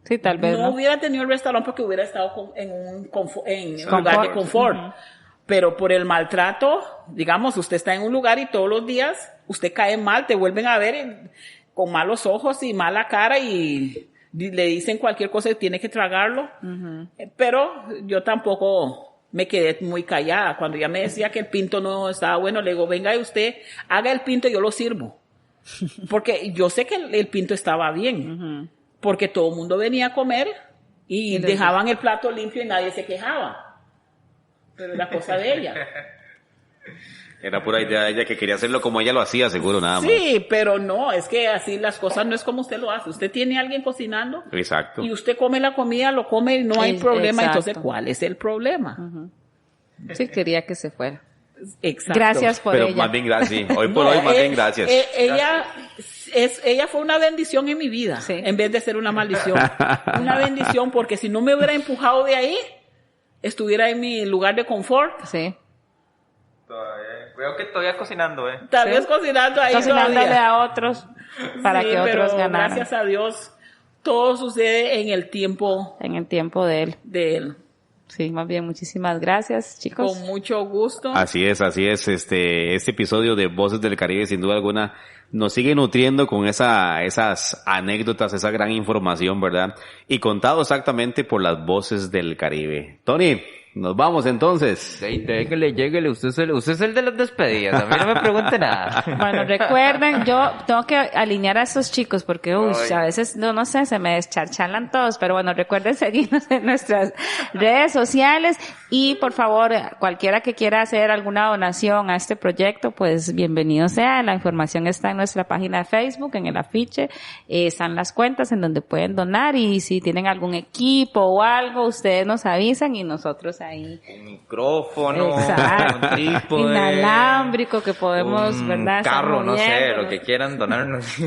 Sí, tal vez. no ¿no? hubiera tenido el restaurante porque hubiera estado en un Confort. lugar de confort. Pero por el maltrato, digamos, usted está en un lugar y todos los días usted cae mal, te vuelven a ver con malos ojos y mala cara y le dicen cualquier cosa y tiene que tragarlo. Pero yo tampoco me quedé muy callada. Cuando ella me decía que el pinto no estaba bueno, le digo, venga usted, haga el pinto y yo lo sirvo. Porque yo sé que el pinto estaba bien. Porque todo el mundo venía a comer y dejaban el plato limpio y nadie se quejaba. Pero era cosa de ella. Era pura idea de ella que quería hacerlo como ella lo hacía, seguro, nada más. Sí, pero no, es que así las cosas no es como usted lo hace. Usted tiene a alguien cocinando. Exacto. Y usted come la comida, lo come y no hay problema. Exacto. Entonces, ¿cuál es el problema? Sí, quería que se fuera. Exacto. Gracias por Pero ella. más bien gracias, hoy por hoy más bien gracias. Ella fue una bendición en mi vida, Sí. en vez de ser una maldición. Una bendición porque si no me hubiera empujado de ahí, estuviera en mi lugar de confort. Sí. Veo que todavía cocinando, Tal vez cocinando ahí Cocinándole todavía. a otros para Sí, que otros pero ganaran. gracias a Dios, todo sucede en el tiempo En el tiempo de él. de Él. Sí, más bien, muchísimas gracias, chicos. Con mucho gusto. Así es. Este episodio de Voces del Caribe, sin duda alguna, nos sigue nutriendo con esas anécdotas, esa gran información, ¿verdad? Y contado exactamente por las Voces del Caribe. Tony, nos vamos entonces. Lléguele, usted es el de las despedidas, a mí no me pregunte nada. Bueno, recuerden, yo tengo que alinear a estos chicos porque, a veces, no sé, se me descharchalan todos, pero bueno, recuerden seguirnos en nuestras redes sociales y por favor, cualquiera que quiera hacer alguna donación a este proyecto, pues bienvenido sea. La información está en nuestra página de Facebook, en el afiche, están las cuentas en donde pueden donar y si tienen algún equipo o algo, ustedes nos avisan y nosotros ahí. Un micrófono, Exacto. un trípode, inalámbrico que podemos, un ¿verdad? Estar carro, no sé, moviéndonos. lo que quieran donarnos.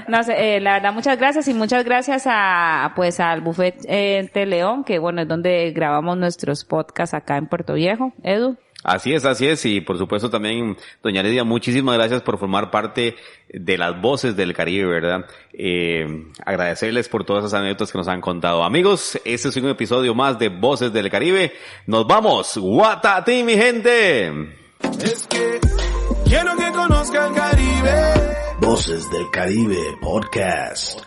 No sé, la verdad, muchas gracias y muchas gracias al Bufete León, que bueno, es donde grabamos nuestros podcasts acá en Puerto Viejo. Edu. Así es, y por supuesto también, doña Lidia, muchísimas gracias por formar parte de las Voces del Caribe, ¿verdad? Agradecerles por todas esas anécdotas que nos han contado. Amigos, este es un episodio más de Voces del Caribe. ¡Nos vamos! ¡Guatati, mi gente! Es que quiero que conozca el Caribe. Voces del Caribe Podcast.